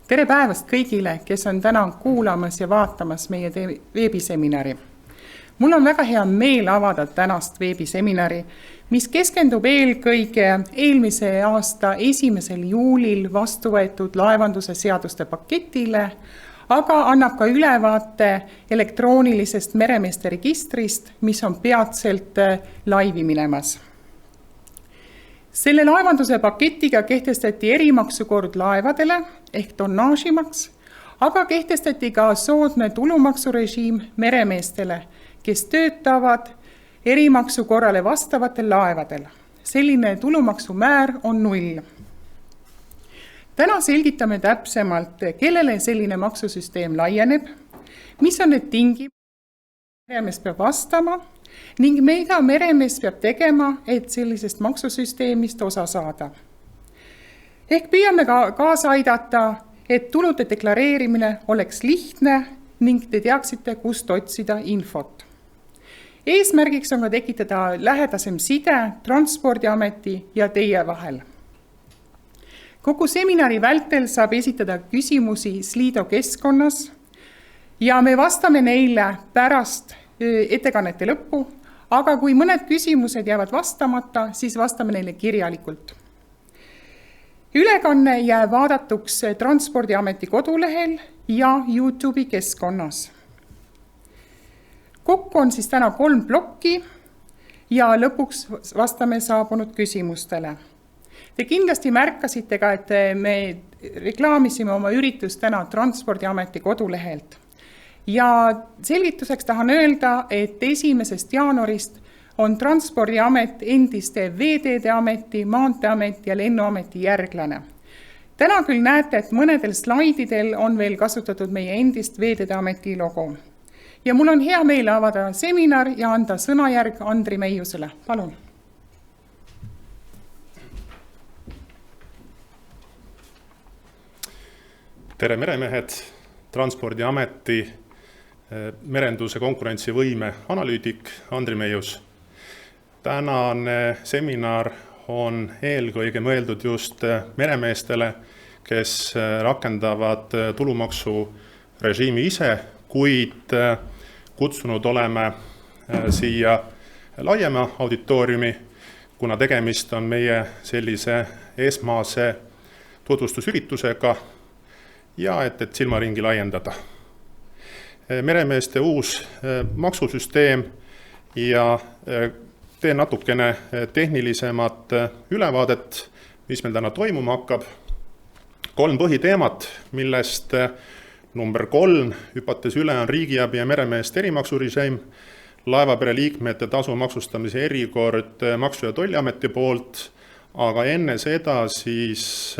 Tere päevast kõigile, kes on täna kuulamas ja vaatamas meie veebiseminari. Mul on väga hea meel avada tänast veebiseminari, mis keskendub eelkõige eelmise aasta 1. juulil vastu võetud laevanduse seaduste paketile, aga annab ka ülevaate elektroonilisest meremeeste registrist, mis on peatselt laivi minemas. Selle laevanduse paketiga kehtestati erimaksukord laevadele ehk tonnaažimaks, aga kehtestati ka soodne tulumaksurežiim meremeestele, kes töötavad erimaksukorrale vastavatel laevadel. Selline tulumaksumäär on 0. Täna selgitame täpsemalt, kellele selline maksusüsteem laieneb, mis on need tingimused, meremees peab vastama, ning mida meremees peab tegema, et sellisest maksusüsteemist osa saada. Ehk püüame kaasa aidata, et tulude deklareerimine oleks lihtne ning te teaksite, kust otsida infot. Eesmärgiks on ka tekitada lähedasem side Transpordiameti ja teie vahel. Kogu seminari vältel saab esitada küsimusi Slido keskkonnas ja me vastame neile pärast ettekannete lõppu, aga kui mõned küsimused jäävad vastamata, siis vastame neile kirjalikult. Ülekanne jääb vaadatuks Transpordiameti kodulehel ja YouTube'i keskkonnas. Kokku on siis täna 3 plokki ja lõpuks vastame saabunud küsimustele. Te kindlasti märkasite ka, et me reklaamisime oma üritust täna Transpordiameti kodulehelt. Ja selgituseks tahan öelda, et 1. jaanuarist on Transpordiamet endiste Veeteede Ameti, Maanteeameti ja Lennuameti järglane. Täna küll näete, et mõnedel slaididel on veel kasutatud meie endist Veeteede Ameti logo. Ja mul on hea meel avada seminar ja anda sõnajärg Andri Meiusele. Palun. Tere meremehed, Transpordiameti merenduse konkurentsivõime analüütik Andri Meius. Tänane seminar on eelkõige mõeldud just meremeestele, kes rakendavad tulumaksurežiimi ise, kuid kutsunud oleme siia laiema auditooriumi, kuna tegemist on meie sellise esmase tutvustusüritusega ja et silmaringi laiendada. Meremeeste uus maksusüsteem ja teen natukene tehnilisemat ülevaadet, mis meil täna toimuma hakkab. 3 põhiteemat, millest number 3 hüpates üle on riigiabi ja meremeeste erimaksurežiim, laevapere liikmete tasu maksustamise erikord Maksu- ja Tolliameti poolt, aga enne seda siis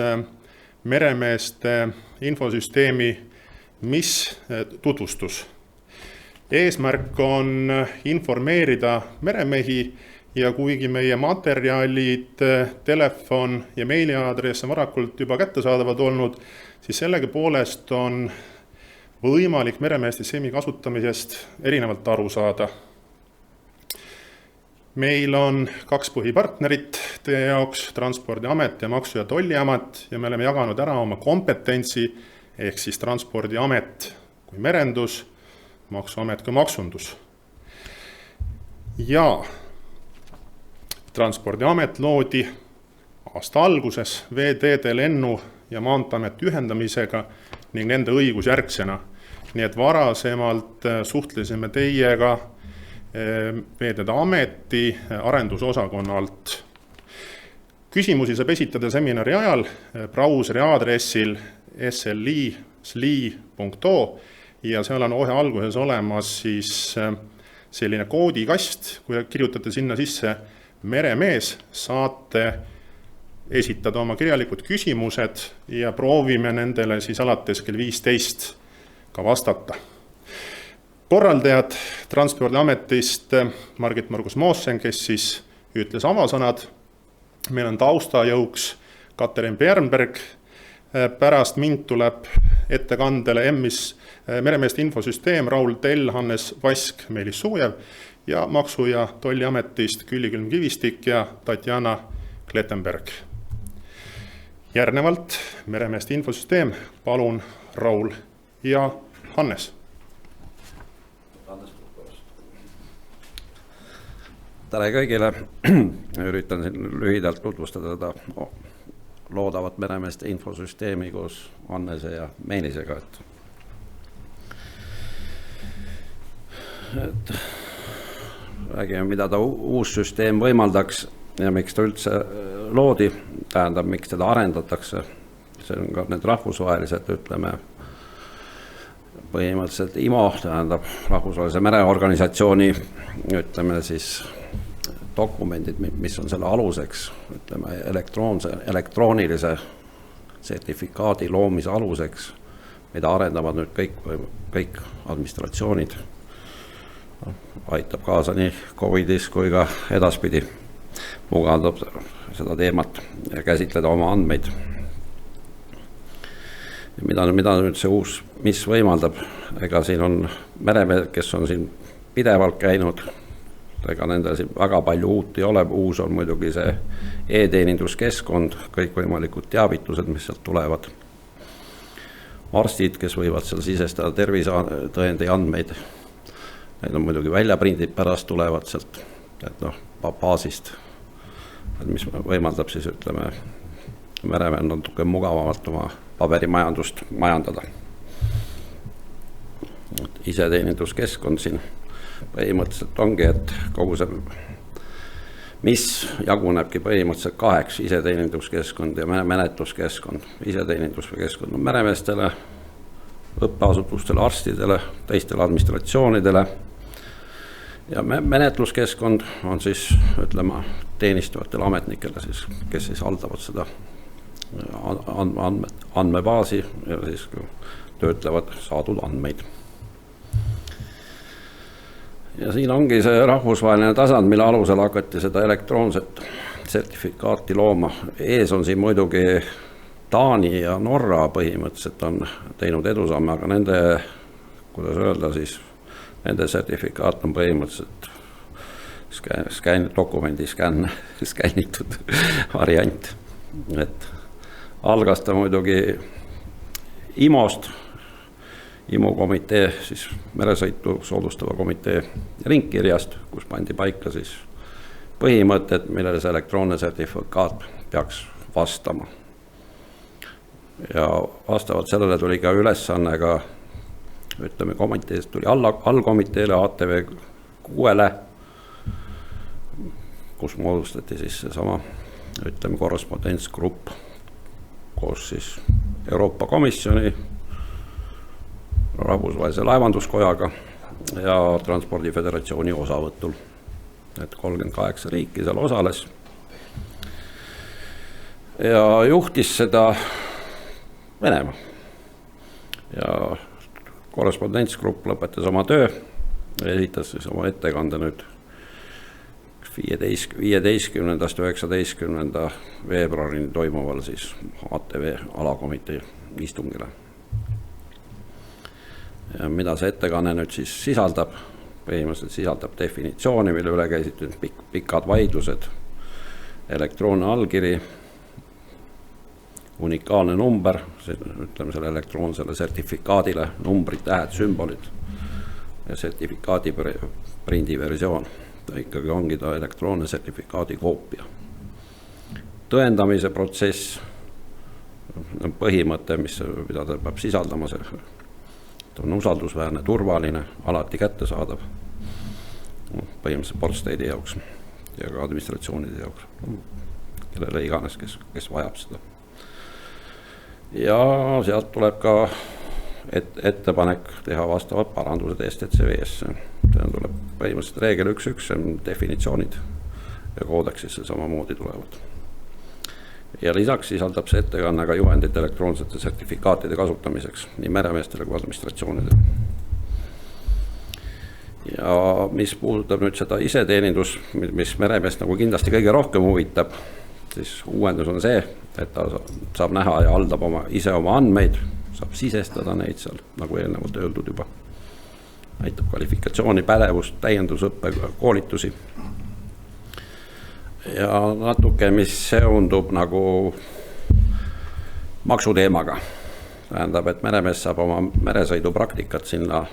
meremeeste infosüsteemi mis tutvustus. Eesmärk on informeerida meremehi ja kuigi meie materjalid, telefon ja meiliaadress on varakult juba kättesaadavad olnud, siis sellegi poolest on võimalik meremeeste SEMi kasutamisest erinevalt aru saada. Meil on 2 põhipartnerit teie jaoks, Transpordiamet ja Maksu- ja Tolliamet, ja me oleme jaganud ära oma kompetentsi ehk siis Transpordiamet kui merendus, Maksuamet kui maksundus. Ja Transpordiamet loodi aasta alguses Veeteede, Lennu- ja Maanteeameti ühendamisega ning nende õigusjärgsena. Nii et varasemalt suhtlesime teiega Veeteede Ameti arendusosakonna alt. Küsimusi saab esitada seminari ajal brauseri aadressil sli.o ja seal on kohe alguses olemas siis selline koodikast, kui kirjutate sinna sisse meremees, saate esitada oma kirjalikud küsimused ja proovime nendele siis alates kell 15 ka vastata. Korraldajad Transpordiametist Margit Margus-Moossen, kes siis ütles avasõnad. Meil on taustajõuks Katrin Bernberg. Pärast mind tuleb ettekandele meremeeste infosüsteem Raul Tell, Hannes Vask, Meelis Suujev ja Maksu- ja Tolliametist Külli Külm-Kivistik ja Tatjana Klettenberg. Järgnevalt meremeeste infosüsteem, palun Raul ja Hannes. Tere kõigile, üritan siin lühidalt tutvustada seda loodavat meremeeste infosüsteemi koos Hannese ja Meelisega. Et räägime, mida ta uus süsteem võimaldaks ja miks ta üldse loodi, tähendab, miks teda arendatakse. See on ka need rahvusvahelised, ütleme, põhimõtteliselt IMO, tähendab rahvusvahelise mereorganisatsiooni, ütleme siis dokumendid, mis on selle aluseks, ütleme elektroonilise sertifikaadi loomise aluseks, mida arendavad nüüd kõik administratsioonid. Aitab kaasa nii Covidis kui ka edaspidi mugandab seda teemat ja käsitleda oma andmeid. Mida nüüd see uus, mis võimaldab, ega siin on meremehed, kes on siin pidevalt käinud, ega nendel siin väga palju uut ei ole, uus on muidugi see e-teeninduskeskkond, kõikvõimalikud teavitused, mis sealt tulevad. Arstid, kes võivad seal sisestada tervisetõendi andmeid, need on muidugi väljaprindid pärast tulevad sealt, baasist, mis võimaldab siis, ütleme, meremehel natuke mugavamalt oma paberimajandust majandada. Iseteeninduskeskkond siin põhimõtteliselt ongi, et kogu see, mis jagunebki põhimõtteliselt 2 iseteeninduskeskkond ja menetluskeskkond. Iseteeninduskeskkond on meremeestele, õppeasutustele, arstidele, teistele administratsioonidele ja menetluskeskkond on siis, ütleme, teenistuvatele ametnikele, siis, kes siis haldavad seda andmebaasi ja siis töötlevad saadud andmeid. Ja siin ongi see rahvusvaheline tasand, mille alusel hakati seda elektroonset sertifikaati looma. Ees on siin muidugi Taani ja Norra põhimõtteliselt on teinud edusamme, aga nende, kuidas öelda, siis nende sertifikaat on põhimõtteliselt dokumendi skännitud variant. Et algas ta muidugi IMO-st, IMO komitee, siis meresõitu soodustava komitee ringkirjast, kus pandi paika siis põhimõtted, millele see elektroonne sertifikaat peaks vastama. Ja vastavalt sellele tuli ka ülesanne ka, ütleme, komiteest tuli allkomiteele ATV6-le, kus moodustati siis seesama, ütleme, korrespondentsgrupp koos siis Euroopa Komisjoni, rahvusvahelise laevanduskojaga ja Transpordiföderatsiooni osavõtul. Et 38 riiki seal osales ja juhtis seda Venemaa. Ja korrespondentsgrupp lõpetas oma töö ja esitas siis oma ettekande nüüd 15. 19. veebruarini toimuval siis ATV alakomitee istungile. Ja mida see ettekanne nüüd siis sisaldab? Põhimõtteliselt sisaldab definitsiooni, mille üle käisid pikad vaidlused, elektroonne allkiri, unikaalne number, ütleme selle elektroonsele sertifikaadile, numbrid, tähed, sümbolid ja sertifikaadi prindiversioon. Ta ikkagi ongi ta elektroonne sertifikaadi koopia. Tõendamise protsess on põhimõte, mida ta peab sisaldama, see on usaldusväärne, turvaline, alati kättesaadav põhimõtteliselt portsteidi jaoks ja ka administratsioonide jaoks, kellele iganes, kes vajab seda. Ja sealt tuleb ka ettepanek teha vastavad parandused STCV-sse. See tuleb põhimõtteliselt reegel 1.1, see on definitsioonid ja koodeksisse samamoodi tulevad. Ja lisaks sisaldab see ettekanne ka juhendit elektroonsete sertifikaatide kasutamiseks nii meremeestele kui administratsioonidele. Ja mis puudutab nüüd seda iseteenindus, mis meremeest nagu kindlasti kõige rohkem huvitab, siis uuendus on see, et ta saab näha ja haldab ise oma andmeid, saab sisestada neid seal, nagu eelnevalt öeldud juba. Aitab kvalifikatsiooni, pädevust, täiendusõppe, koolitusi. Ja natuke, mis seondub nagu maksuteemaga. Tähendab, et meremees saab oma meresõidupraktikat sinna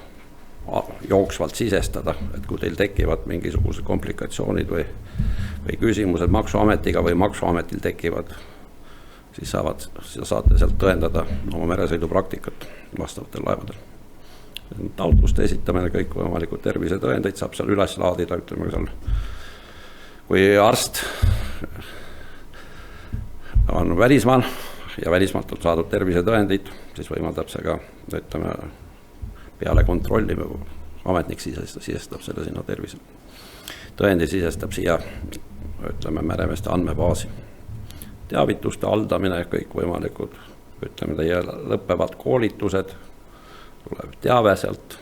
jooksvalt sisestada, et kui teil tekivad mingisugused komplikatsioonid või küsimused maksuametiga või maksuametil tekivad, siis saate sealt tõendada oma meresõidupraktikat vastavatel laevadel. Taotluste esitamine, kõik võimalikud tervisetõendeid saab seal üles laadida, ütleme seal, kui arst on välismaal ja välismaalt on saadud tervisetõendid, siis võimaldab see ka, ütleme, peale kontrolli ametnik sisestab selle sinna tervisetõendi, sisestab siia, ütleme, meremeeste andmebaasi. Teavituste haldamine, kõik võimalikud, ütleme, teie lõppevad koolitused, tuleb teave sealt,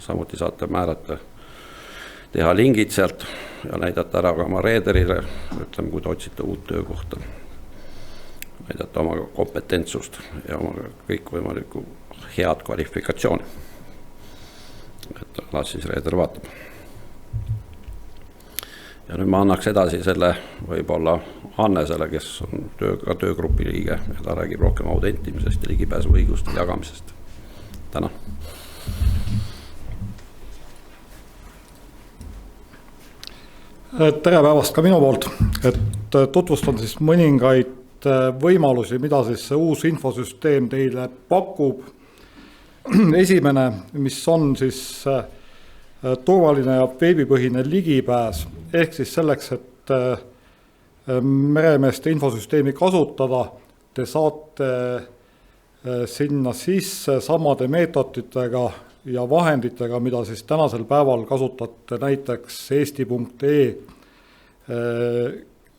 samuti saate määrata, teha lingid sealt ja näidata ära ka oma reederile, ütleme, kui te otsite uut töökohta, näidata oma kompetentsust ja oma kõik võimalikku head kvalifikatsiooni. Et las siis reeder vaatab. Ja nüüd ma annaks edasi selle võib-olla Annesele, kes on ka töögrupi liige ja ta räägib rohkem autentimisest ja ligipääsuõiguste jagamisest. Tänan. Tere päevast ka minu poolt, et tutvustan siis mõningaid võimalusi, mida siis see uus infosüsteem teile pakub. Esimene, mis on siis turvaline ja veebipõhine ligipääs, ehk siis selleks, et meremeeste infosüsteemi kasutada, te saate sinna sisse samade meetoditega ja vahenditega, mida siis tänasel päeval kasutate näiteks eesti.ee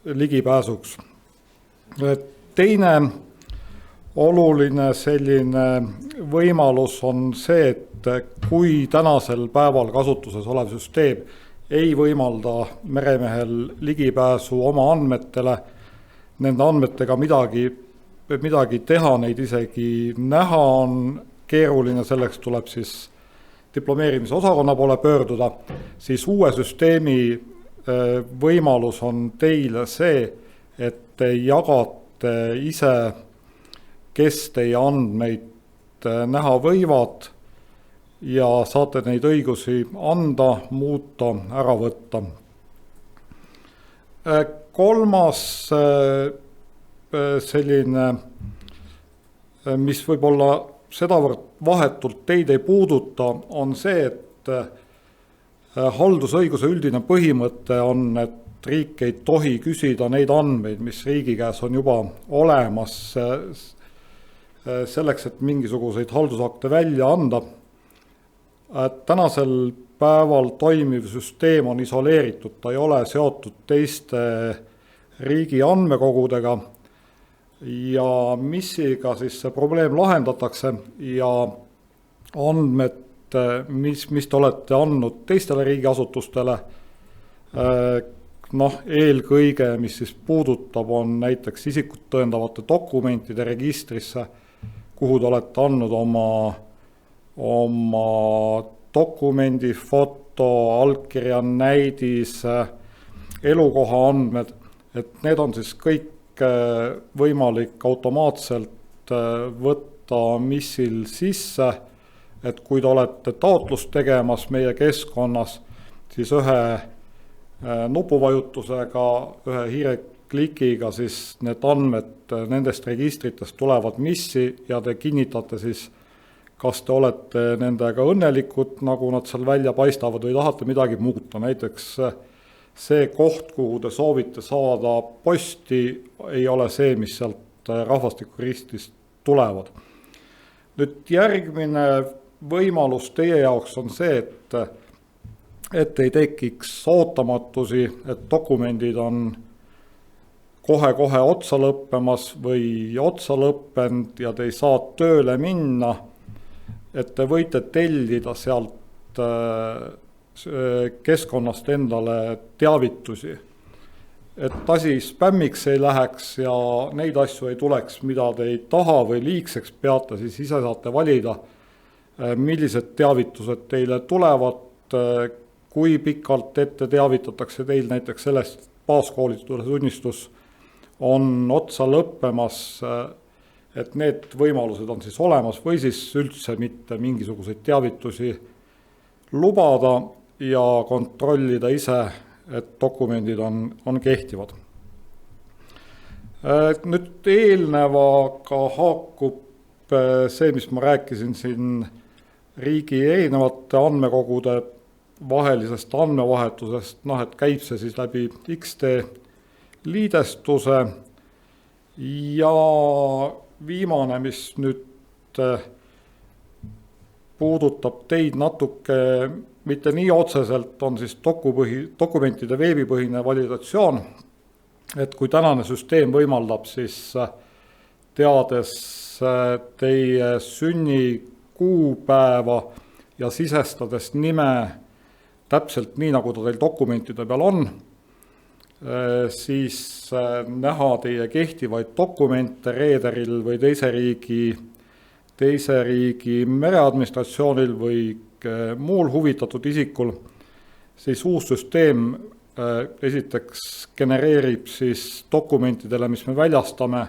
ligipääsuks. Teine oluline selline võimalus on see, et kui tänasel päeval kasutuses olev süsteem ei võimalda meremehel ligipääsu oma andmetele, nende andmetega midagi teha, neid isegi näha on keeruline, selleks tuleb siis diplomeerimise osakonna poole pöörduda, siis uue süsteemi võimalus on teile see, et te jagate ise, kes teie andmeid näha võivad ja saate neid õigusi anda, muuta, ära võtta. Kolmas selline, mis võib-olla sedavõrd vahetult teid ei puuduta, on see, et haldusõiguse üldine põhimõte on, et riik ei tohi küsida neid andmeid, mis riigi käes on juba olemas, selleks, et mingisuguseid haldusakte välja anda. Tänasel päeval toimiv süsteem on isoleeritud, ta ei ole seotud teiste riigi andmekogudega ja missiga siis see probleem lahendatakse ja andmed, mis te olete andnud teistele riigiasutustele, eelkõige, mis siis puudutab, on näiteks isikut tõendavate dokumentide registrisse, kuhu te olete andnud oma dokumendi, foto, allkirja, näidis, elukoha andmed, et need on siis kõik võimalik automaatselt võtta missil sisse, et kui te olete taotlust tegemas meie keskkonnas, siis ühe nupuvajutusega, ühe hiireklikiga siis need andmed nendest registritest tulevad missi ja te kinnitate siis, kas te olete nendega õnnelikud, nagu nad seal välja paistavad või tahate midagi muuta. Näiteks see koht, kuhu te soovite saada posti, ei ole see, mis sealt rahvastikuregistrist tulevad. Nüüd järgmine võimalus teie jaoks on see, et ei tekiks ootamatusi, et dokumendid on kohe otsa lõppemas või otsa lõppenud ja te ei saa tööle minna, et te võite tellida sealt keskkonnast endale teavitusi, et asi spämmiks ei läheks ja neid asju ei tuleks, mida te ei taha või liigseks peate, siis ise saate valida, millised teavitused teile tulevad, kui pikalt ette teavitatakse teil näiteks sellest baaskoolituse tunnistus on otsa lõppemas, et need võimalused on siis olemas või siis üldse mitte mingisuguseid teavitusi lubada ja kontrollida ise, et dokumendid on kehtivad. Nüüd eelnevaga haakub see, mis ma rääkisin siin riigi erinevate andmekogude vahelisest andmevahetusest, et käib see siis läbi XD liidestuse ja viimane, mis nüüd puudutab teid natuke, mitte nii otseselt, on siis dokumentide veebipõhine validatsioon, et kui tänane süsteem võimaldab siis teades teie sünnikuupäeva ja sisestades nime täpselt nii, nagu ta teil dokumentide peal on, siis näha teie kehtivaid dokumente reederil või teise riigi mereadministratsioonil või muul huvitatud isikul, siis uus süsteem esiteks genereerib siis dokumentidele, mis me väljastame,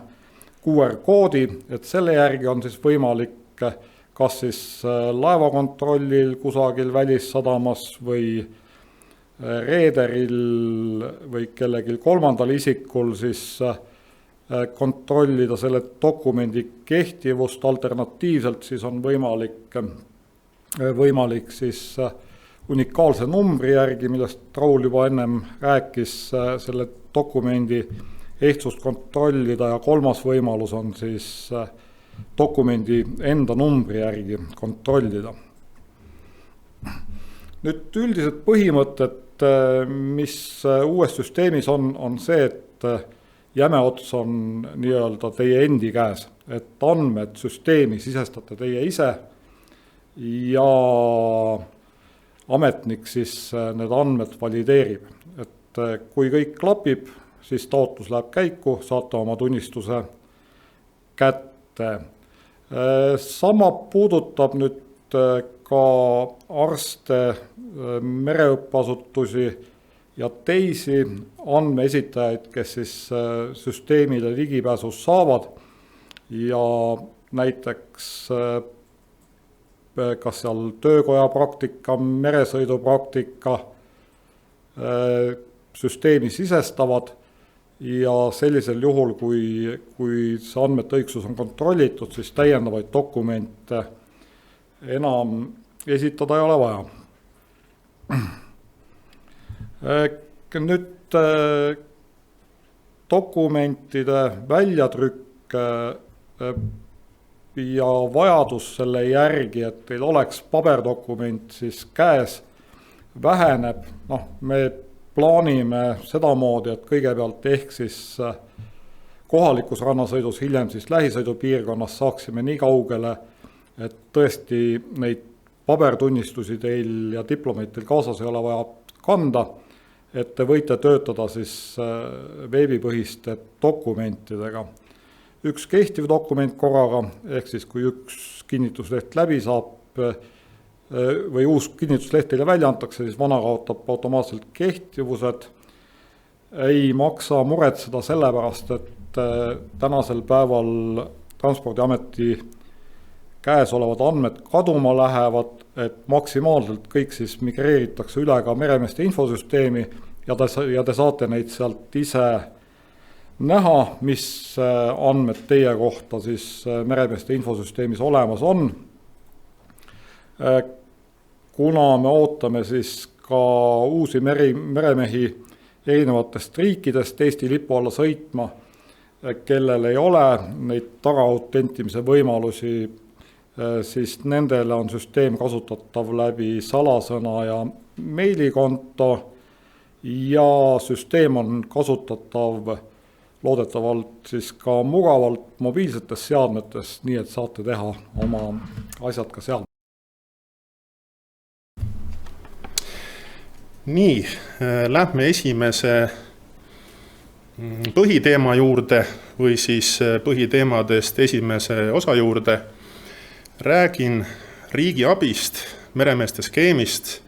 QR-koodi, et selle järgi on siis võimalik kas siis laevakontrollil kusagil välissadamas või reederil või kellelgi kolmandal isikul siis kontrollida selle dokumendi kehtivust, alternatiivselt siis on võimalik siis unikaalse numbri järgi, millest Raul juba ennem rääkis, selle dokumendi ehtsust kontrollida ja kolmas võimalus on siis dokumendi enda numbri järgi kontrollida. Nüüd üldised põhimõtted, mis uues süsteemis on see, et jäme ots on nii-öelda teie endi käes, et andmed süsteemi sisestate teie ise ja ametnik siis need andmed valideerib. Et kui kõik klapib, siis taotlus läheb käiku, saate oma tunnistuse kätte. Sama puudutab nüüd ka arste, mereõppeasutusi ja teisi andmeesitajaid, kes siis süsteemile ligipääsus saavad ja näiteks kas seal töökoja praktika, meresõidupraktika süsteemi sisestavad ja sellisel juhul, kui see andmete õigsus on kontrollitud, siis täiendavaid dokumente enam esitada ei ole vaja. Nüüd dokumentide väljatrükk ja vajadus selle järgi, et teil oleks paberdokument siis käes, väheneb. Me plaanime sedamoodi, et kõigepealt ehk siis kohalikus rannasõidus, hiljem siis lähisõidupiirkonnas saaksime nii kaugele, et tõesti neid pabertunnistusi teil ja diplomeid teil kaasas ei ole vaja kanda, et te võite töötada siis veebipõhiste dokumentidega. Üks kehtiv dokument korraga, ehk siis kui üks kinnitusleht läbi saab või uus kinnitusleht teile välja antakse, siis vana kaotab automaatselt kehtivused. Ei maksa muretseda sellepärast, et tänasel päeval Transpordiameti käes olevad andmed kaduma lähevad, et maksimaalselt kõik siis migreeritakse üle ka meremeeste infosüsteemi ja te saate neid sealt ise näha, mis andmed teie kohta siis meremeeste infosüsteemis olemas on. Kuna me ootame siis ka uusi meremehi erinevatest riikidest Eesti lipu alla sõitma, kellel ei ole neid tagaautentimise võimalusi, siis nendele on süsteem kasutatav läbi salasõna ja meilikonto ja süsteem on kasutatav loodetavalt siis ka mugavalt mobiilsetes seadmetes, nii et saate teha oma asjad ka seal. Nii, lähme esimese põhiteema juurde või siis põhiteemadest esimese osa juurde. Räägin riigi abist, meremeeste skeemist,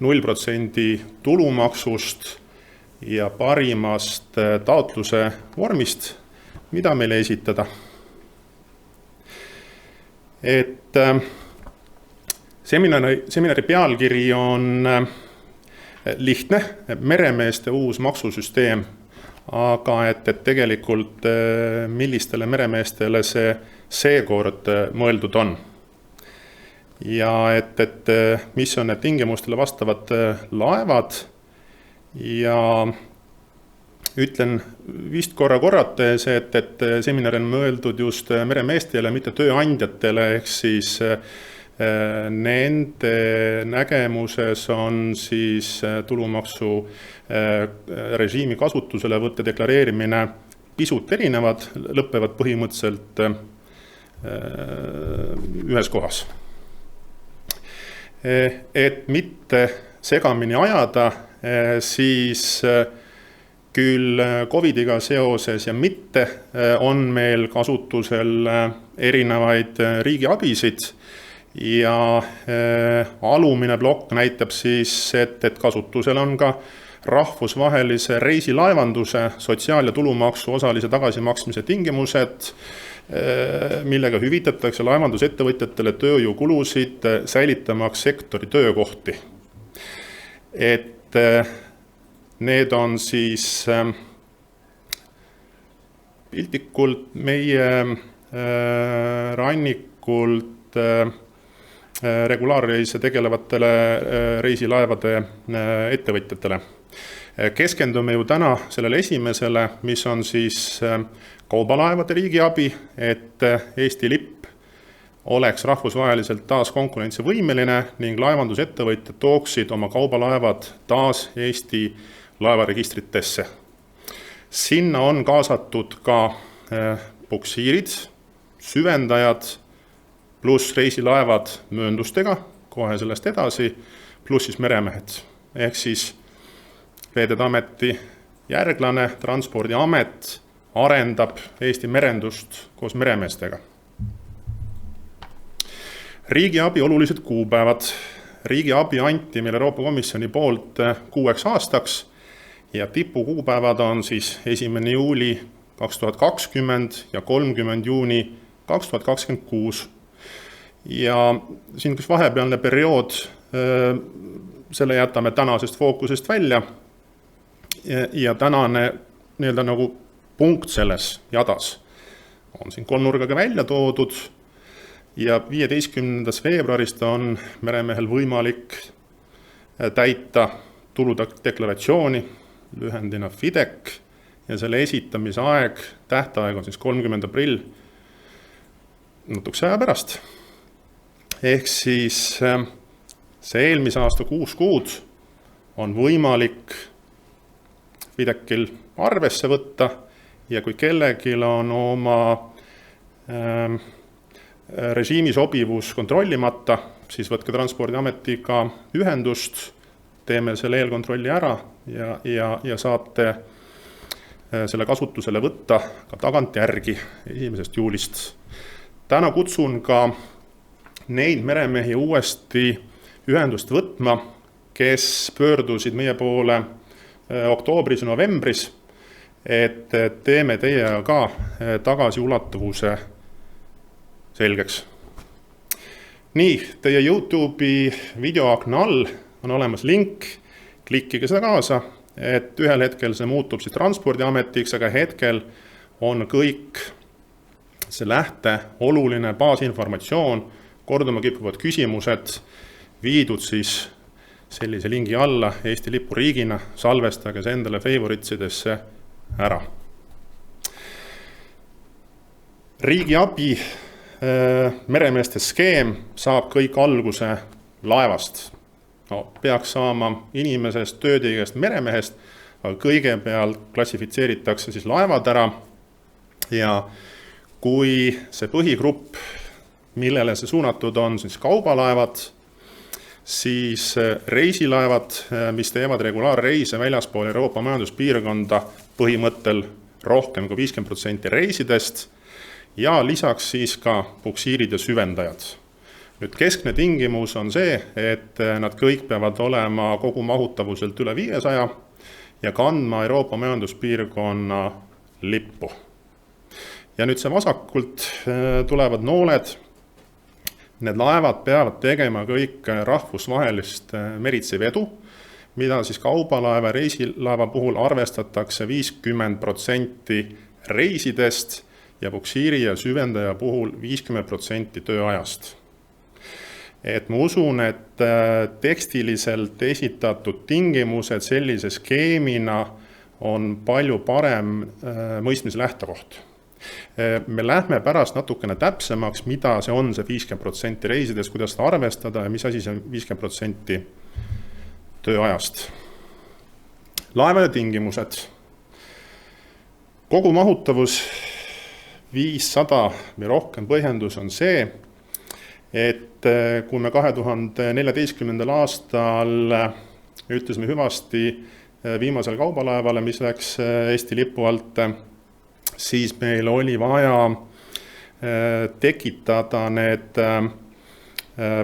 0% tulumaksust ja parimast taotluse vormist, mida meile esitada. et seminari pealkiri on lihtne, meremeeste uus maksusüsteem, aga et tegelikult millistele meremeestele see seekord mõeldud on. Ja et mis on need tingimustele vastavad laevad ja ütlen vist korrates, et seminar on mõeldud just meremeestele, mitte tööandjatele, ehk siis nende nägemuses on siis tulumaksu režiimi kasutuselevõtte deklareerimine pisut erinevad, lõpevad põhimõtteliselt ühes kohas. Et mitte segamini ajada, siis küll Covidiga seoses ja mitte on meil kasutusel erinevaid riigiabisid ja alumine plokk näitab siis, et kasutusel on ka rahvusvahelise reisilaevanduse sotsiaal- ja tulumaksu osalise tagasimaksmise tingimused, millega hüvitatakse laevandusettevõtjatele tööjõukulusid, säilitamaks sektori töökohti. Et need on siis piltlikult meie rannikult regulaarreise tegelevatele reisilaevade ettevõtjatele. Keskendume ju täna sellele esimesele, mis on siis kaubalaevade riigiabi, et Eesti lipp oleks rahvusvaheliselt taas konkurentsivõimeline ning laevandusettevõtjad tooksid oma kaubalaevad taas Eesti laevaregistritesse. Sinna on kaasatud ka puksiirid, süvendajad, pluss reisilaevad mööndustega, kohe sellest edasi, pluss siis meremehed. Ehk siis Veeteede Ameti järglane Transpordiamet arendab Eesti merendust koos meremeestega. Riigiabi olulised kuupäevad. Riigiabi anti meil Euroopa Komisjoni poolt 6 aastaks ja tipukuupäevad on siis 1. juuli 2020 ja 30. juuni 2026. Ja siin kus vahepealne periood, selle jätame tänasest fookusest välja ja tänane nii-öelda nagu punkt selles jadas on siin kolmnurgaga välja toodud ja 15. veebruarist on meremehel võimalik täita tuludeklaratsiooni, lühendina FIDEC, ja selle esitamise aeg, tähtaeg on siis 30. aprill natukese aja pärast. Ehk siis see eelmise aasta 6 kuud on võimalik FIDEC-il arvesse võtta ja kui kellelgi on oma režiimi sobivus kontrollimata, siis võtke Transpordiametiga ühendust, teeme selle eelkontrolli ära ja saate selle kasutusele võtta ka tagantjärgi 1. juulist. Täna kutsun ka neid meremehi uuesti ühendust võtma, kes pöördusid meie poole oktoobris ja novembris, et teeme teiega ka tagasiulatuvuse selgeks. Nii, teie YouTube'i videoakna all on olemas link, klikkige seda kaasa, et ühel hetkel see muutub siis Transpordiametiks, aga hetkel on kõik see lähte oluline baasinformatsioon, korduma kippuvad küsimused viidud siis sellise lingi alla Eesti lipuriigina, salvestage see endale favoritsidesse ära. Riigiabi meremeeste skeem saab kõik alguse laevast. No, peaks saama inimesest, töötegijast, meremehest, aga kõigepealt klassifitseeritakse siis laevad ära ja kui see põhigrupp, millele see suunatud on, siis kaubalaevad, siis reisilaevad, mis teevad regulaarreise väljaspool Euroopa majanduspiirkonda põhimõttel rohkem kui 50% reisidest ja lisaks siis ka puksiirid ja süvendajad. Nüüd keskne tingimus on see, et nad kõik peavad olema kogu mahutavuselt üle 500 ja kandma Euroopa majanduspiirkonna lippu. Ja nüüd see vasakult tulevad nooled, Need laevad peavad tegema kõik rahvusvahelist meritsivedu, mida siis kaubalaeva ja reisilaeva puhul arvestatakse 50% reisidest ja puksiiri ja süvendaja puhul 50% tööajast. Et ma usun, et tekstiliselt esitatud tingimused sellise skeemina on palju parem mõistmise lähtekoht. Me lähme pärast natukene täpsemaks, mida see on see 50% reisidest, kuidas seda arvestada ja mis asi see 50% tööajast. Laevade tingimused. Kogu mahutavus 500 või rohkem põhjendus on see, et kui me 2014. aastal ütlesime hüvasti viimasele kaubalaevale, mis läks Eesti lipu alt, siis meil oli vaja tekitada need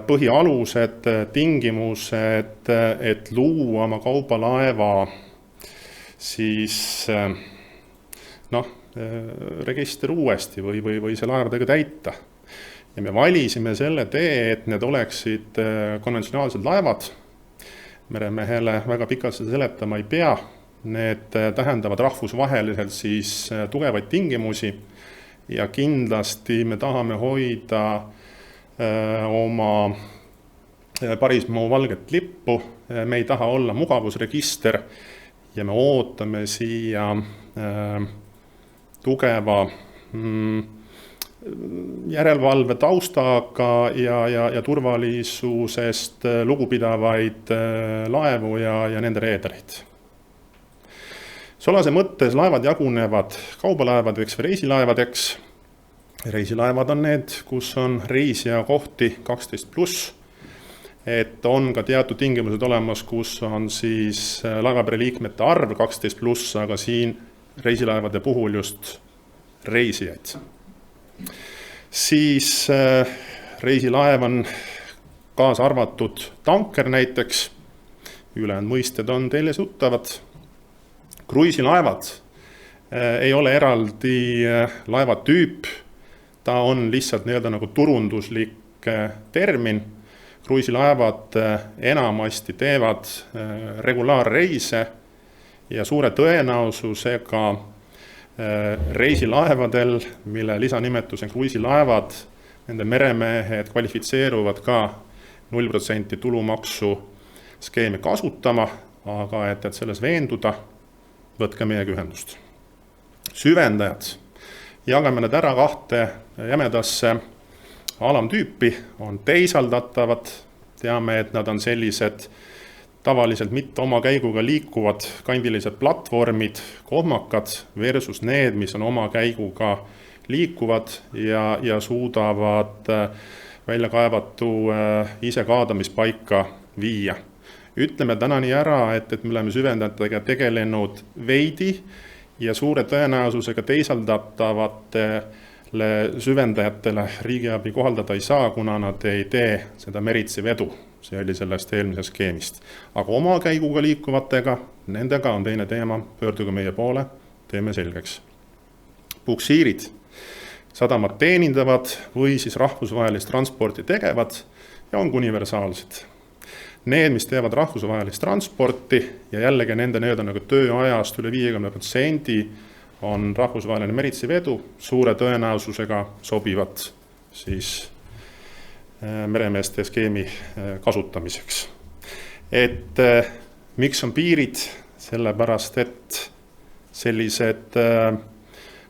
põhialused, tingimused, et luua oma kaubalaeva siis register uuesti või see laevadega täita. Ja me valisime selle tee, et need oleksid konventsionaalsed laevad. Meremehele väga pikalt seda seletama ei pea. Need tähendavad rahvusvaheliselt siis tugevaid tingimusi ja kindlasti me tahame hoida oma Parismaa valget lippu. Me ei taha olla mugavusregister ja me ootame siia tugeva järelevalve taustaga ja turvalisusest lugupidavaid laevu ja nende reederid. Solase mõttes laevad jagunevad kaubalaevadeks või reisilaevadeks. Reisilaevad on need, kus on reisija kohti 12+, et on ka teatud tingimused olemas, kus on siis laevapere liikmete arv 12+, aga siin reisilaevade puhul just reisijaid. Siis reisilaev on kaasa arvatud tanker näiteks, ülejäänud mõisted on teile tuttavad. Kruiisilaevad ei ole eraldi laevatüüp, ta on lihtsalt nagu turunduslik termin. Kruiisilaevad enamasti teevad regulaarreise ja suure tõenäosusega reisilaevadel, mille lisanimetus on kruiisilaevad, nende meremehed kvalifitseeruvad ka 0% tulumaksu skeemi kasutama, aga et selles veenduda, võtke meiega ühendust. Süvendajad. Jagame need ära 2 jämedasse alamtüüpi, on teisaldatavad. Teame, et nad on sellised tavaliselt mitte oma käiguga liikuvad kandilised platvormid, kohmakad versus need, mis on oma käiguga liikuvad ja suudavad välja kaevatu ise kaadamispaika viia. Ütleme täna nii ära, et me oleme süvendajatega tegelenud veidi ja suure tõenäosusega teisaldatavatel süvendajatele riigiabi kohaldada ei saa, kuna nad ei tee seda meritsivedu. See oli sellest eelmisest skeemist. Aga oma käiguga liikuvatega, nendega on teine teema, pöörduge meie poole, teeme selgeks. Puksiirid. Sadamad teenindavad või siis rahvusvahelist transporti tegevad ja on universaalsed. Need, mis teevad rahvusvahelist transporti ja jällegi nende nagu tööajast üle 50% on rahvusvaheline meritsivedu, suure tõenäosusega sobivad siis meremeeste skeemi kasutamiseks. Et miks on piirid? Sellepärast, et sellised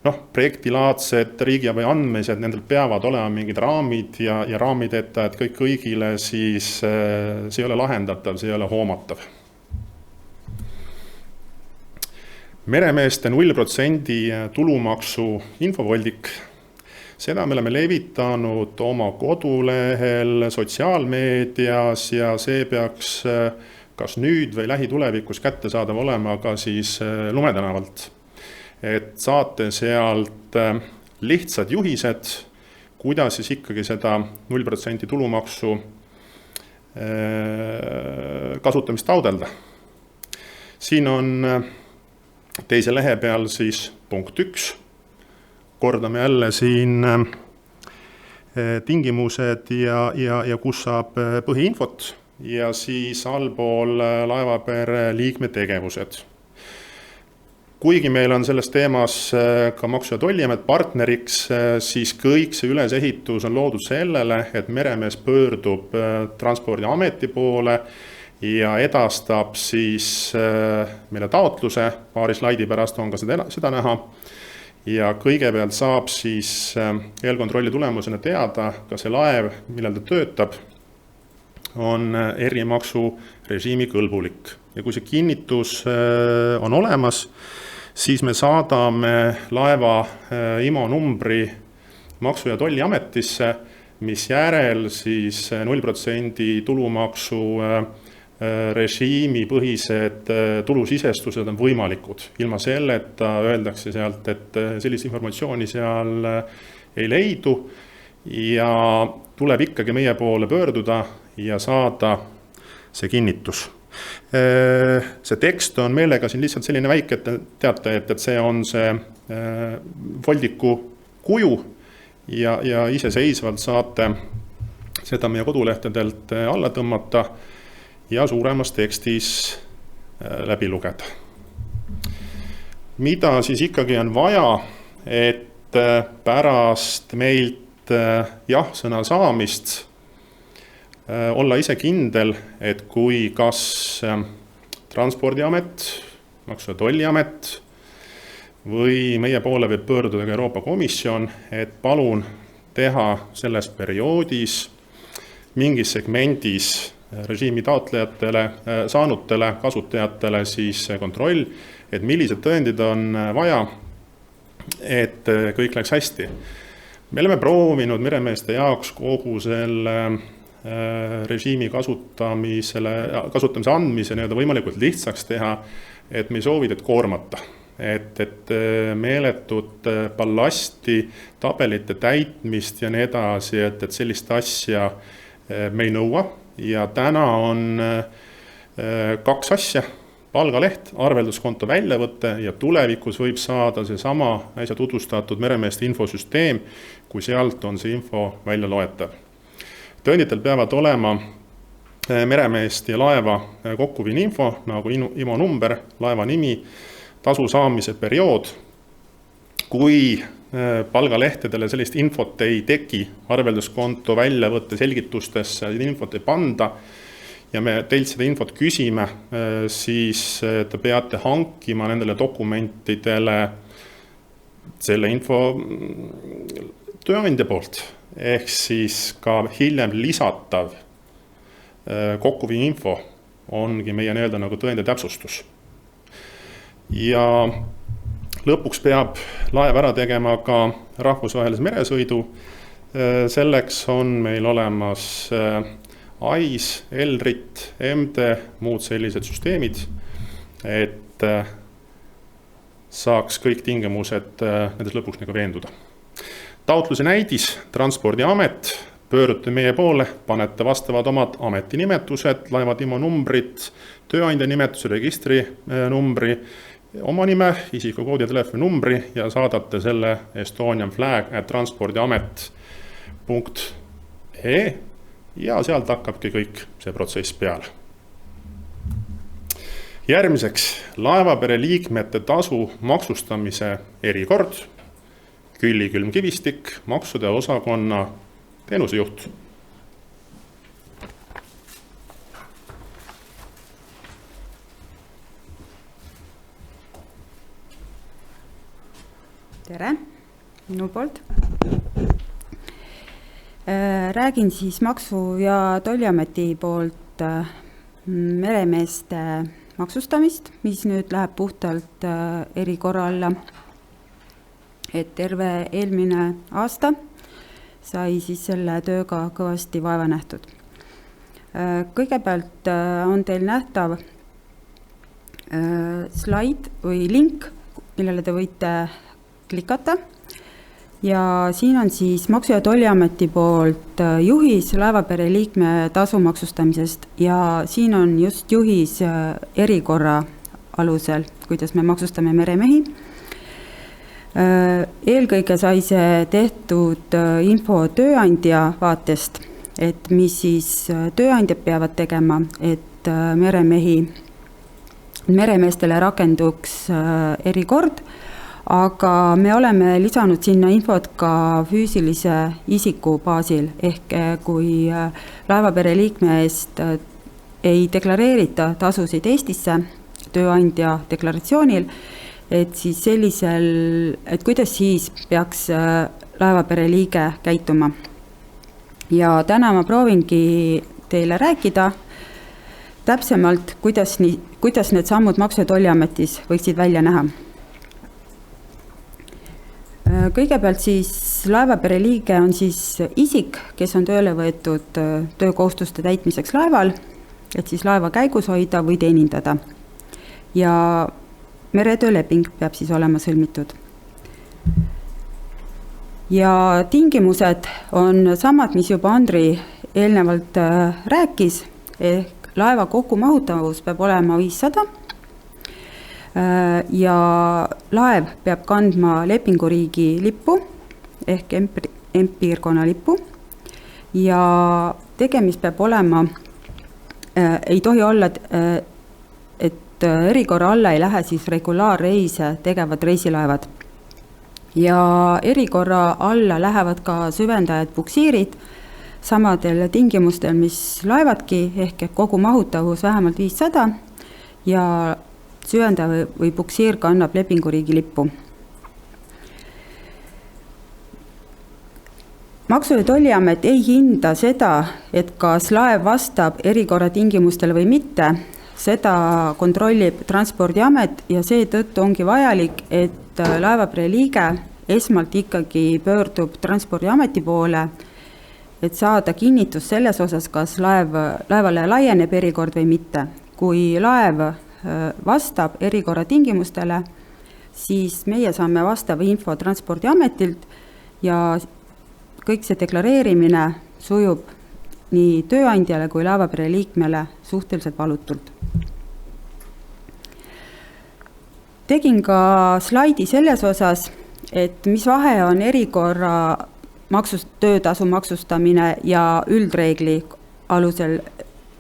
projektilaadsed riigiabi andmised, nendel peavad olema mingid raamid ja raamideta, et kõik kõigile siis see ei ole lahendatav, see ei ole hoomatav. Meremeeste 0% tulumaksu infovoldik. Seda me oleme levitanud oma kodulehel, sotsiaalmeedias ja see peaks kas nüüd või lähitulevikus kättesaadav olema ka siis Lumetänavalt. Et saate sealt lihtsad juhised, kuidas siis ikkagi seda 0% tulumaksu kasutamist taodelda. Siin on teise lehe peal siis punkt 1. Kordame jälle siin tingimused ja kus saab põhiinfot ja siis allpool laevapere liikme tegevused. Kuigi meil on selles teemas ka Maksu- ja Tolliamet partneriks, siis kõik see ülesehitus on loodud sellele, et meremees pöördub Transpordiameti poole ja edastab siis meile taotluse, paari slaidi pärast on ka seda näha, ja kõigepealt saab siis eelkontrolli tulemusena teada, kas see laev, millel ta töötab, on erimaksu režiimi kõlbulik. Ja kui see kinnitus on olemas, siis me saadame laeva IMO numbri Maksu- ja Tolliametisse, mis järel siis 0% tulumaksu režiimi põhised tulusisestused on võimalikud. Ilma selleta öeldakse sealt, et sellist informatsiooni seal ei leidu ja tuleb ikkagi meie poole pöörduda ja saada see kinnitus. See tekst on meelega siin lihtsalt selline väike, et teate, et see on see voldiku kuju ja iseseisvalt saate seda meie kodulehtedelt alla tõmmata ja suuremas tekstis läbi lugeda. Mida siis ikkagi on vaja, et pärast meilt jah-sõna saamist olla ise kindel, et kui kas Transpordiamet, Maksu- ja Tolliamet või meie poole võib pöörduda ka Euroopa Komisjon, et palun teha selles perioodis mingis segmendis režiimi taotlejatele, saanutele, kasutajatele siis kontroll, et millised tõendid on vaja, et kõik läks hästi. Me oleme proovinud meremeeste jaoks kogu selle režiimi kasutamise andmise võimalikult lihtsaks teha, et me ei soovi teid koormata. Et meeletut ballasti, tabelite täitmist ja nii edasi, et sellist asja me ei nõua. Ja täna on 2 asja, palgaleht, arvelduskonto väljavõte ja tulevikus võib saada see sama äsja tutvustatud meremeeste infosüsteem, kui sealt on see info välja loetav. Tõenditel peavad olema meremeest ja laeva kokkuviin info, nagu IMO number, laeva nimi, tasu saamise periood. Kui palgalehtedele sellist infot ei teki, arvelduskonto väljavõtte selgitustesse infot ei panda ja me teilt seda infot küsime, siis te peate hankima nendele dokumentidele selle info tööandja poolt. Ehk siis ka hiljem lisatav kokkuviin info ongi meie nagu tõendi täpsustus. Ja lõpuks peab laev ära tegema ka rahvusvahelise meresõidu. Selleks on meil olemas AIS, ELRIT, MD, muud sellised süsteemid, et saaks kõik tingimused nendes lõpuks veenduda. Taotluse näidis, Transpordiamet, pöördute meie poole, panete vastavad omad ametinimetused, laevad IMO numbrid, tööandja nimetuse, registri numbri, oma nime, isikukoodi ja telefoninumbri ja saadate selle estonianflag@transpordiamet.ee ja sealt hakkabki kõik see protsess peale. Järgmiseks, laevapere liikmete tasu maksustamise erikord. Külli Külm-Kivistik, maksude osakonna teenusejuht. Tere, minu poolt. Räägin siis Maksu- ja Tolliameti poolt meremeeste maksustamist, mis nüüd läheb puhtalt erikorra alla. Et terve eelmine aasta sai siis selle tööga kõvasti vaeva nähtud. Kõigepealt on teil nähtav slaid või link, millele te võite klikata. Ja siin on siis Maksu- ja Tolliameti poolt juhis laevapere liikme tasu maksustamisest ja siin on just juhis erikorra alusel, kuidas me maksustame meremehi. Eelkõige sai see tehtud info tööandja vaatest, et mis siis tööandjad peavad tegema, et meremeestele rakenduks erikord, aga me oleme lisanud sinna infot ka füüsilise isiku baasil, ehk kui laevapere liikme eest ei deklareerita tasusid Eestisse tööandja deklaratsioonil, et siis et kuidas siis peaks laevapere liige käituma. Ja täna ma proovingi teile rääkida täpsemalt, kuidas need sammud Maksu- ja Tolliametis võiksid välja näha. Kõigepealt siis laevapere liige on siis isik, kes on tööle võetud töökohustuste täitmiseks laeval, et siis laeva käigus hoida või teenindada. Ja meretööleping peab siis olema sõlmitud. Ja tingimused on samad, mis juba Andri eelnevalt rääkis, ehk laeva kokkumahutavus peab olema 500 ja laev peab kandma lepinguriigi lippu ehk M-piirkonna lippu ja tegemist peab olema, ei tohi olla, et erikorra alla ei lähe siis regulaarreise tegevad reisilaevad. Ja erikorra alla lähevad ka süvendajad puksiirid samadel tingimustel, mis laevadki, ehk kogu mahutavus vähemalt 500 ja süvendaja või puksiir kannab lepinguriigi lippu. Maksu- ja Tolliamet ei hinda seda, et kas laev vastab erikorra tingimustele või mitte, seda kontrollib Transpordiamet ja seetõttu ongi vajalik, et laevapere liige esmalt ikkagi pöördub Transpordiameti poole, et saada kinnitus selles osas, kas laevale laieneb erikord või mitte. Kui laev vastab erikorra tingimustele, siis meie saame vastava info Transpordiametilt ja kõik see deklareerimine sujub nii tööandjale kui laevapere liikmele suhteliselt valutult. Tegin ka slaidi selles osas, et mis vahe on erikorra töötasu maksustamine ja üldreegli alusel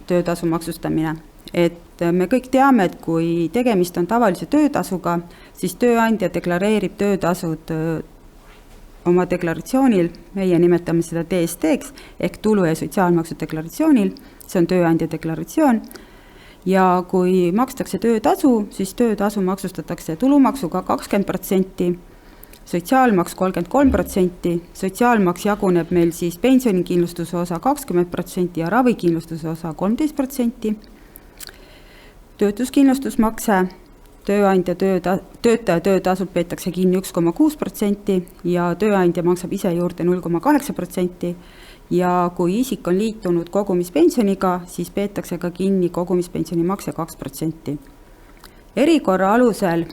töötasu maksustamine. Et me kõik teame, et kui tegemist on tavalise töötasuga, siis tööandja deklareerib töötasud oma deklaratsioonil, meie nimetame seda DST-ks, ehk tulu- ja sotsiaalmaksu deklaratsioonil, see on tööandja deklaratsioon, ja kui makstakse töötasu, siis töötasu maksustatakse tulumaksuga 20%, sotsiaalmaks 33%, sotsiaalmaks jaguneb meil siis pensionikindlustuse osa 20% ja ravikindlustuse osa 13%, töötuskindlustusmakse, töötaja töötasud peetakse kinni 1,6% ja tööandja maksab ise juurde 0,8% ja kui isik on liitunud kogumispensioniga, siis peetakse ka kinni kogumispensioni makse 2%. Erikorra alusel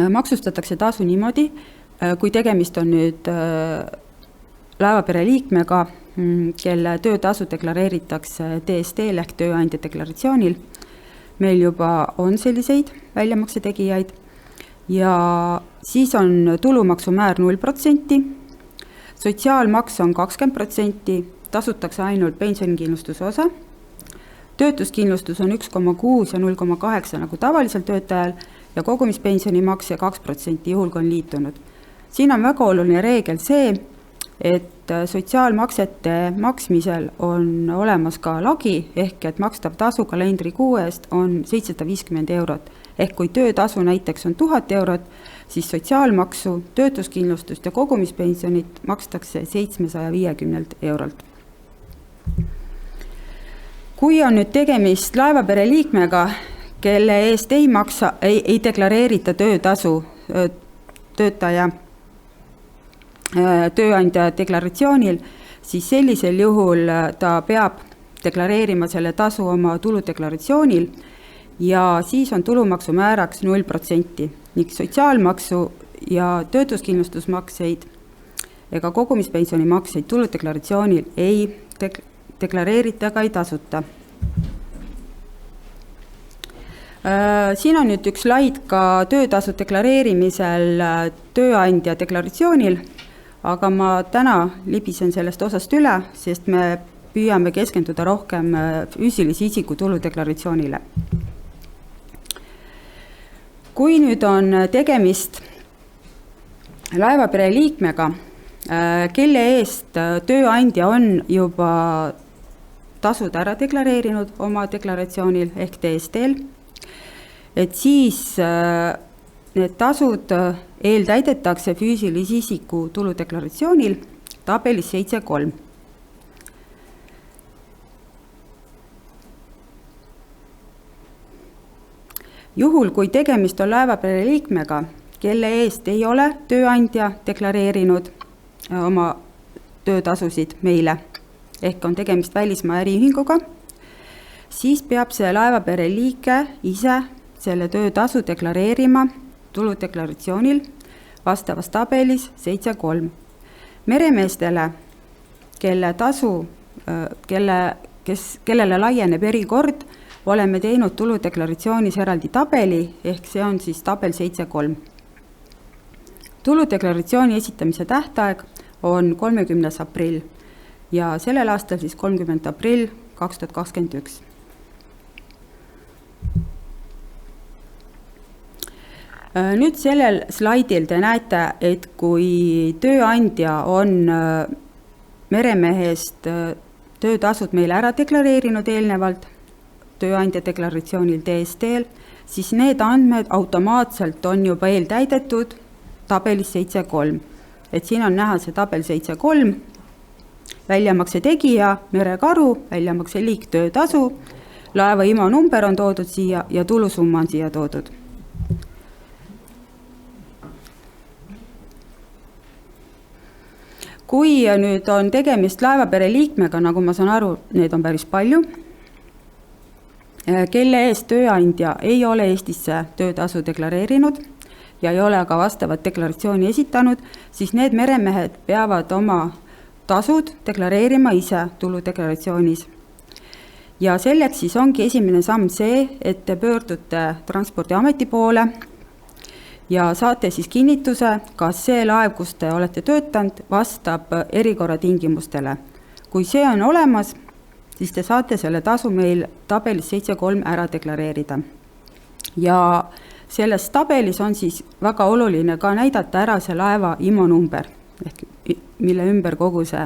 maksustatakse tasu niimoodi, kui tegemist on nüüd laevapere liikmega, kelle töötasu deklareeritakse DST-l ehk tööandja deklaratsioonil. Meil juba on selliseid väljamakse tegijaid ja siis on tulumaksumäär 0%, sotsiaalmaks on 20%, tasutakse ainult pensionikindlustuse osa, töötuskindlustus on 1,6 ja 0,8 nagu tavaliselt töötajal ja kogumispensionimaks ja 2% juhul, kui on liitunud. Siin on väga oluline reegel see, et sotsiaalmaksete maksmisel on olemas ka lagi, ehk et makstav tasu kalendrikuu eest on 750 eurot. Ehk kui töötasu näiteks on 1000 eurot, siis sotsiaalmaksu, töötuskindlustust ja kogumispensionit makstakse 750 eurolt. Kui on nüüd tegemist laevapere liikmega, kelle eest ei deklareerita töötasu töötaja tööandja deklaratsioonil, siis sellisel juhul ta peab deklareerima selle tasu oma tuludeklaratsioonil ja siis on tulumaksu määraks 0%. Ning sotsiaalmaksu ja töötuskindlustusmakseid ega kogumispensioni makseid tuludeklaratsioonil ei deklareerita ega ei tasuta. Siin on nüüd üks slaid ka töötasu deklareerimisel tööandja deklaratsioonil, aga ma täna libisen sellest osast üle, sest me püüame keskenduda rohkem füüsilise isiku tuludeklaratsioonile. Kui nüüd on tegemist laevapere liikmega, kelle eest tööandja on juba tasud ära deklareerinud oma deklaratsioonil ehk DST-l, et siis need tasud eeltäidetakse füüsilise isiku tuludeklaratsioonil tabelis 7.3. Juhul, kui tegemist on laevapere liikmega, kelle eest ei ole tööandja deklareerinud oma töötasusid meile, ehk on tegemist välismaa äriühinguga, siis peab see laevapere liige ise selle töötasu deklareerima tuludeklaratsioonil vastavas tabelis 7.3. Meremeestele, kellele laieneb erikord, oleme teinud tuludeklaratsioonis eraldi tabeli, ehk see on siis tabel 7.3. Tuludeklaratsiooni esitamise tähtaeg on 30. aprill ja sellel aastal siis 30. aprill 2021. Nüüd sellel slaidil te näete, et kui tööandja on meremehest töötasud meile ära deklareerinud eelnevalt, tööandja deklaratsioonil DST-l, siis need andmed automaatselt on juba eeltäidetud tabelis 7.3. Et siin on näha see tabel 7.3, väljamakse tegija, merekaru, väljamakse liik, töötasu, laeva IMO number on toodud siia ja tulusumma on siia toodud. Kui nüüd on tegemist laevapere liikmega, nagu ma saan aru, need on päris palju, kelle eest tööandja ei ole Eestisse töötasu deklareerinud ja ei ole ka vastavat deklaratsiooni esitanud, siis need meremehed peavad oma tasud deklareerima ise tuludeklaratsioonis. Ja selleks siis ongi esimene samm see, et te pöördute Transpordiameti poole ja saate siis kinnituse, kas see laev, kus te olete töötanud, vastab erikorra tingimustele. Kui see on olemas, siis te saate selle tasu meil tabelis 7.3 ära deklareerida. Ja selles tabelis on siis väga oluline ka näidata ära see laeva IMO number, ehk mille ümber kogu see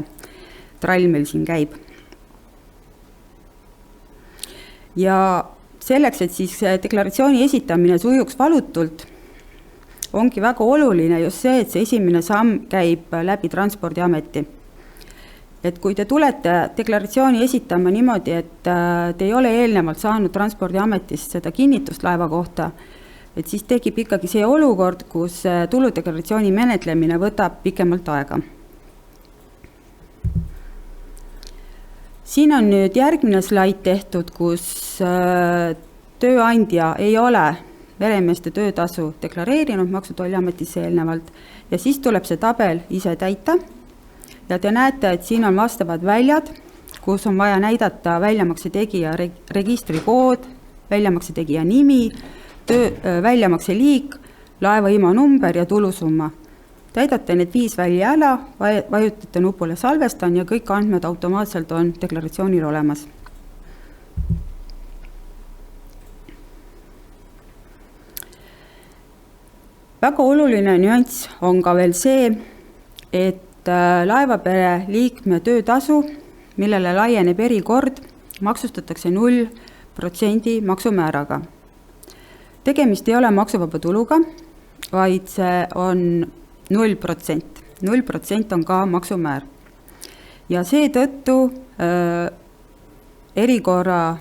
trall meil siin käib. Ja selleks, et siis deklaratsiooni esitamine sujuks valutult, ongi väga oluline just see, et see esimene samm käib läbi Transpordiameti. Et kui te tulete deklaratsiooni esitama niimoodi, et te ei ole eelnevalt saanud Transpordiametist seda kinnitust laeva kohta, et siis tekib ikkagi see olukord, kus tuludeklaratsiooni menetlemine võtab pikemalt aega. Siin on nüüd järgmine slaid tehtud, kus tööandja ei ole meremeeste töötasu deklareerinud Maksu- ja Tolliametisse eelnevalt ja siis tuleb see tabel ise täita ja te näete, et siin on vastavad väljad, kus on vaja näidata väljamakse tegija registrikood, väljamakse tegija nimi, väljamakse liik, laeva IMO number ja tulusumma. Täidate need 5 välja ära, vajutate nupule salvestan ja kõik andmed automaatselt on deklaratsioonil olemas. Väga oluline nüanss on ka veel see, et laevapere liikme töötasu, millele laieneb erikord, maksustatakse 0% maksumääraga. Tegemist ei ole maksuvaba tuluga, vaid see on 0%. 0% on ka maksumäär. Ja seetõttu erikorra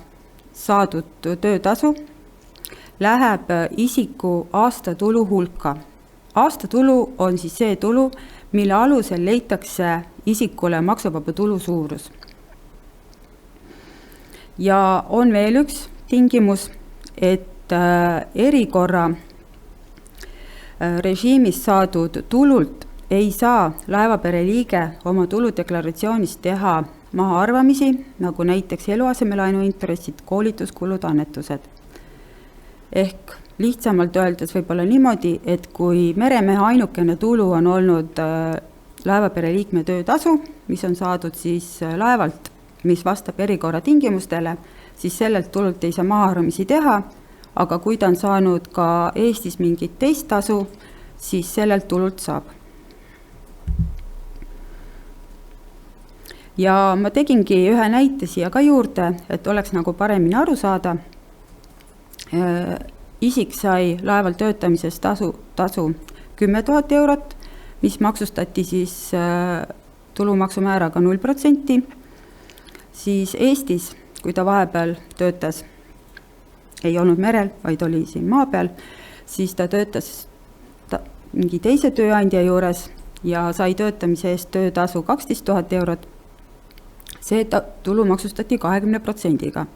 saadud töötasu läheb isiku aastatulu hulka. Aastatulu on siis see tulu, mille alusel leitakse isikule maksuvaba tulu suurus. Ja on veel üks tingimus, et erikorra režiimis saadud tulult ei saa laevapere liige oma tuludeklaratsioonis teha mahaarvamisi, nagu näiteks eluasemelaenu intressid, koolituskulud, annetused. ehk lihtsamalt öeldes võib-olla niimoodi, et kui meremehe ainukene tulu on olnud laevapere liikme töötasu, mis on saadud siis laevalt, mis vastab erikorra tingimustele, siis sellelt tulult ei saa mahaarvamisi teha, aga kui ta on saanud ka Eestis mingit teist tasu, siis sellelt tulult saab. Ja ma tegingi ühe näite siia ka juurde, et oleks nagu paremini aru saada. Isik sai laeval töötamisest tasu 10 000 eurot, mis maksustati siis tulumaksumääraga 0%. Siis Eestis, kui ta vahepeal töötas, ei olnud merel, vaid oli siin maa peal, siis ta töötas mingi teise tööandja juures ja sai töötamise eest töötasu 12 000 eurot. See tulu maksustati 20%-ga.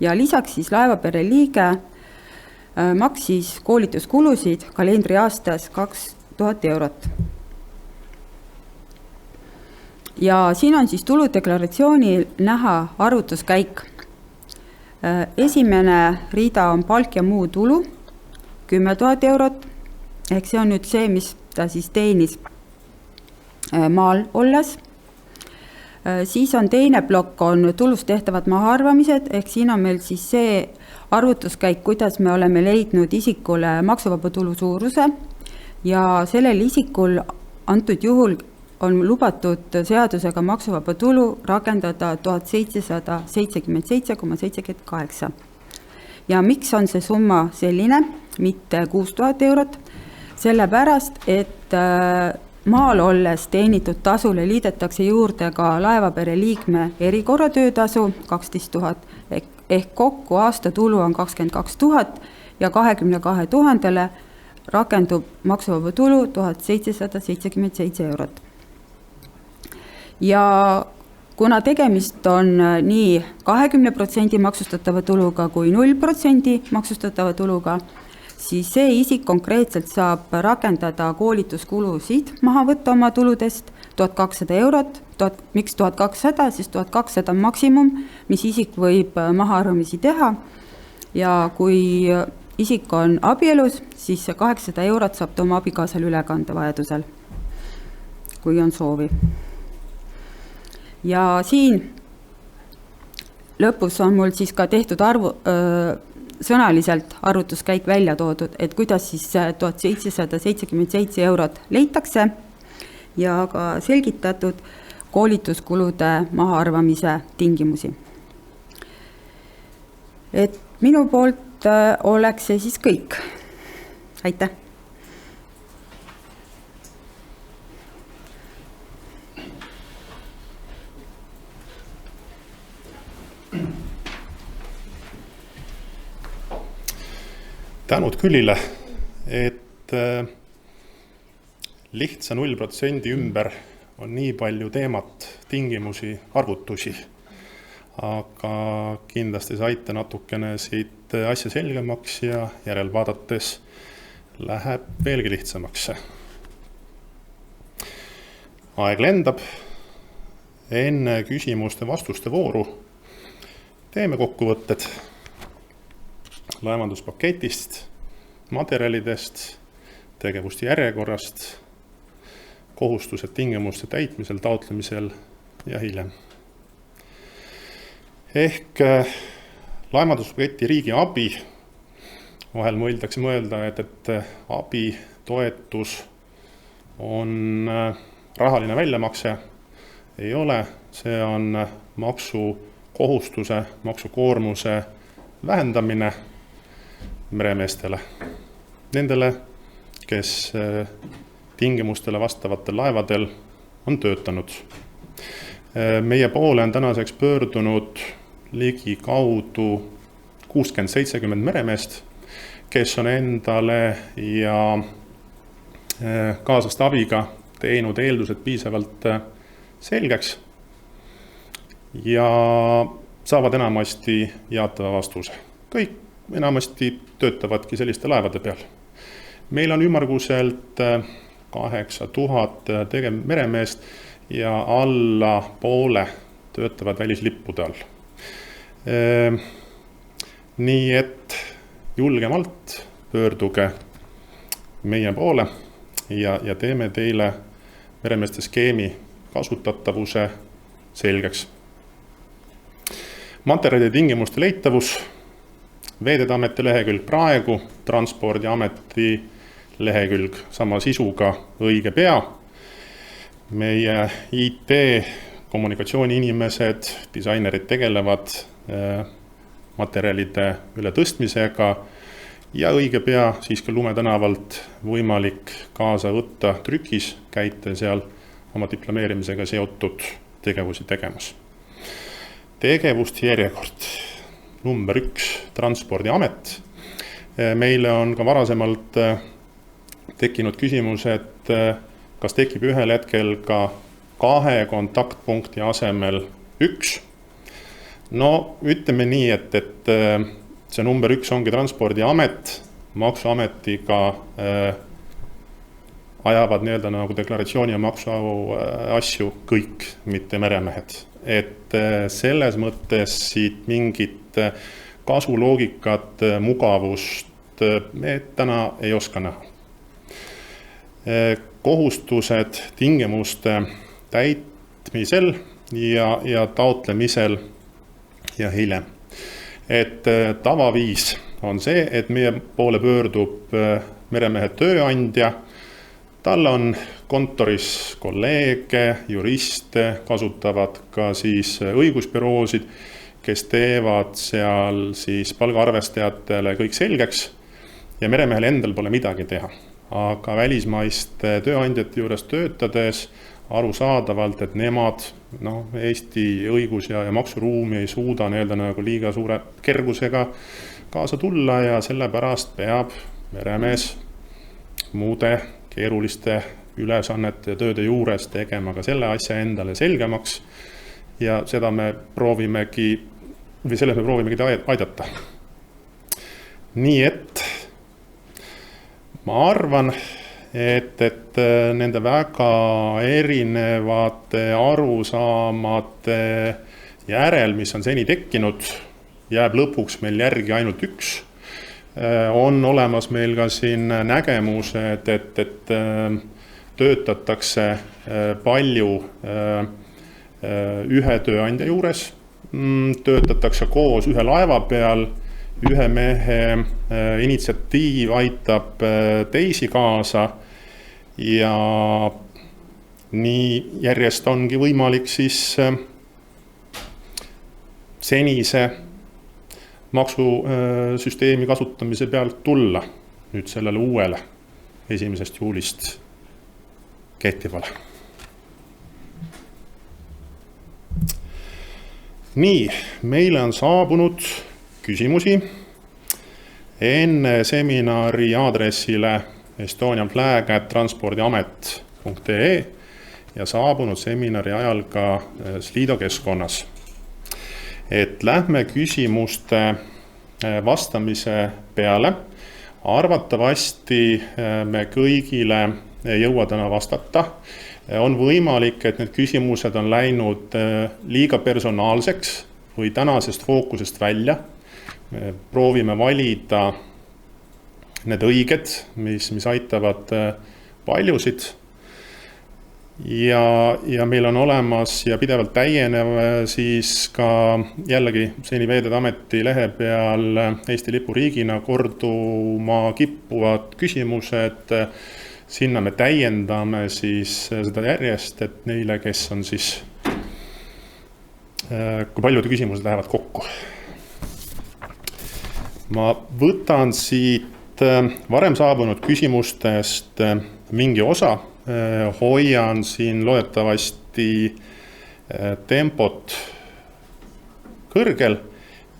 Ja lisaks siis laevapere liige maksis koolituskulusid kalendriaastas 2000 eurot. Ja siin on siis tuludeklaratsioonil näha arvutuskäik. Esimene rida on palk ja muu tulu, 10 000 eurot, ehk see on nüüd see, mis ta siis teenis maal olles. Siis on teine plokk, on tulust tehtavad mahaarvamised, ehk siin on meil siis see arvutuskäik, kuidas me oleme leidnud isikule maksuvaba tulu suuruse ja sellel isikul antud juhul on lubatud seadusega maksuvaba tulu rakendada 1777,78. Ja miks on see summa selline, mitte 6000 eurot? Sellepärast, et maal olles teenitud tasule liidetakse juurde ka laevapere liikme erikorra töötasu 12 000, ehk kokku aastatulu on 22 000 ja 22 000-le rakendub maksuvaba tulu 1777 eurot. Ja kuna tegemist on nii 20% maksustatava tuluga kui 0% maksustatava tuluga, siis see isik konkreetselt saab rakendada koolituskulusid maha võtta oma tuludest 1200 eurot. Miks 1200? Siis 1200 on maksimum, mis isik võib mahaarvamisi teha. Ja kui isik on abielus, siis 800 eurot saab ta oma abikaasal ülekande vajadusel, kui on soovi. Ja siin lõpus on mul siis ka tehtud sõnaliselt arvutuskäik välja toodud, et kuidas siis 1777 eurot leitakse ja ka selgitatud koolituskulude mahaarvamise tingimusi. Et minu poolt oleks see siis kõik. Aitäh! Tänud Küllile, et lihtsa 0% ümber on nii palju teemat, tingimusi, arvutusi, aga kindlasti saite natukene siit asja selgemaks ja järelvaadates läheb veelgi lihtsamaks. Aeg lendab, enne küsimuste vastuste vooru teeme kokkuvõtted laevanduspaketist, materjalidest, tegevuste järjekorrast, kohustused tingimuste täitmisel, taotlemisel ja hiljem. Ehk laevanduspaketi riigi abi, vahel võidakse mõelda, et abi, toetus on rahaline väljamakse, ei ole, see on maksukohustuse, maksukoormuse vähendamine meremeestele, nendele, kes tingimustele vastavatel laevadel on töötanud. Meie poole on tänaseks pöördunud ligi kaudu 60-70 meremeest, kes on endale ja kaaslaste abiga teinud eeldused piisavalt selgeks ja saavad enamasti jaatava vastuse. Kõik enamasti töötavadki selliste laevade peal. Meil on ümmarguselt 8000 meremeest ja alla poole töötavad välislippude all. Nii et julgemalt pöörduge meie poole ja teeme teile meremeeste skeemi kasutatavuse selgeks. materjalide tingimuste leitavus, Veeteede Ameti lehekülg praegu, Transpordiameti lehekülg sama sisuga õige pea. Meie IT, kommunikatsiooniinimesed, disainerid tegelevad materjalide üle tõstmisega ja õige pea siis ka Lume tänavalt võimalik kaasa võtta trükis, käite seal oma diplomeerimisega seotud tegevusi tegemas. Tegevuste järjekord. Number 1, Transpordiamet. Meile on ka varasemalt tekkinud küsimus, et kas tekib ühel hetkel ka 2 kontaktpunkti asemel 1. No ütleme nii, et see number 1 ongi Transpordiamet, Maksuametiga ajavad nii-öelda nagu deklaratsiooni ja maksu asju kõik, mitte meremehed. Et selles mõttes siit mingit kasuloogikat, mugavust me täna ei oska näha. Kohustused tingimuste täitmisel ja taotlemisel ja hiljem. Et tavaviis on see, et meie poole pöördub meremehe tööandja, tal on kontoris kolleege, juriste, kasutavad ka siis õigusbüroosid, kes teevad seal siis palgaarvestajatele kõik selgeks ja meremehel endal pole midagi teha. Aga välismaiste tööandjate juures töötades arusaadavalt, et nemad Eesti õigus- ja maksuruumi ei suuda nagu liiga suure kergusega kaasa tulla ja sellepärast peab meremees muude keeruliste ülesannete ja tööde juures tegema ka selle asja endale selgemaks ja seda me proovimegi aidata. Nii et ma arvan, et nende väga erinevate arusaamade järel, mis on seni tekkinud, jääb lõpuks meil järgi ainult 1. On olemas meil ka siin nägemused, et töötatakse palju ühe tööandja juures, töötatakse koos ühe laeva peal, ühe mehe initsiatiiv aitab teisi kaasa ja nii järjest ongi võimalik siis senise maksusüsteemi kasutamise pealt tulla nüüd sellele uuele 1. juulist kehtivale. Nii, meile on saabunud küsimusi enne seminari aadressile estonianflag@transpordiamet.ee ja saabunud seminari ajal ka Slido keskkonnas. Et lähme küsimuste vastamise peale. Arvatavasti me kõigile ei jõua täna vastata. On võimalik, et need küsimused on läinud liiga personaalseks või tänasest fookusest välja. Me proovime valida need õiged, mis aitavad paljusid. Ja meil on olemas ja pidevalt täienev siis ka jällegi seni Veeteede Ameti lehe peal Eesti lipuriigina korduma kippuvad küsimused. Sinna me täiendame siis seda järjest, et neile, kes on siis, kui paljud küsimused lähevad kokku. Ma võtan siit varem saabunud küsimustest mingi osa. Hoian siin loodetavasti tempot kõrgel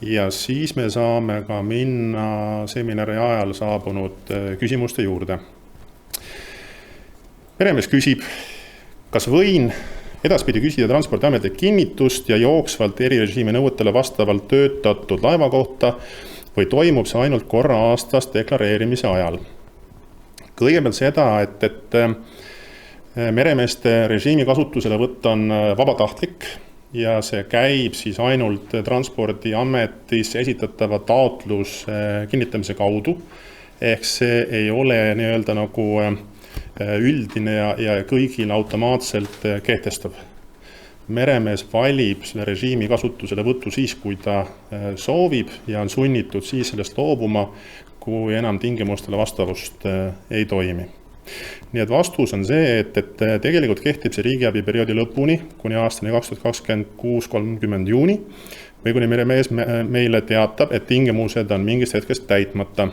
ja siis me saame ka minna seminari ajal saabunud küsimuste juurde. Meremees küsib, kas võin edaspidi küsida Transpordiameti kinnitust ja jooksvalt erirežiimi nõuetele vastavalt töötatud laeva kohta või toimub see ainult korra aastas deklareerimise ajal? Kõigepealt seda, et meremeeste režiimi kasutuselevõtt on vabatahtlik ja see käib siis ainult Transpordiametis esitatava taotluse kinnitamise kaudu, ehk see ei ole nii-öelda nagu üldine ja kõigile automaatselt kehtestav. Meremees valib selle režiimi kasutusele võttu siis, kui ta soovib ja on sunnitud siis sellest loobuma, kui enam tingimustele vastavust ei toimi. Nii et vastus on see, et tegelikult kehtib see riigiabi perioodi lõpuni kuni aastani 2026 30. juuni või kuni meremees meile teatab, et tingimused on mingist hetkest täitmata.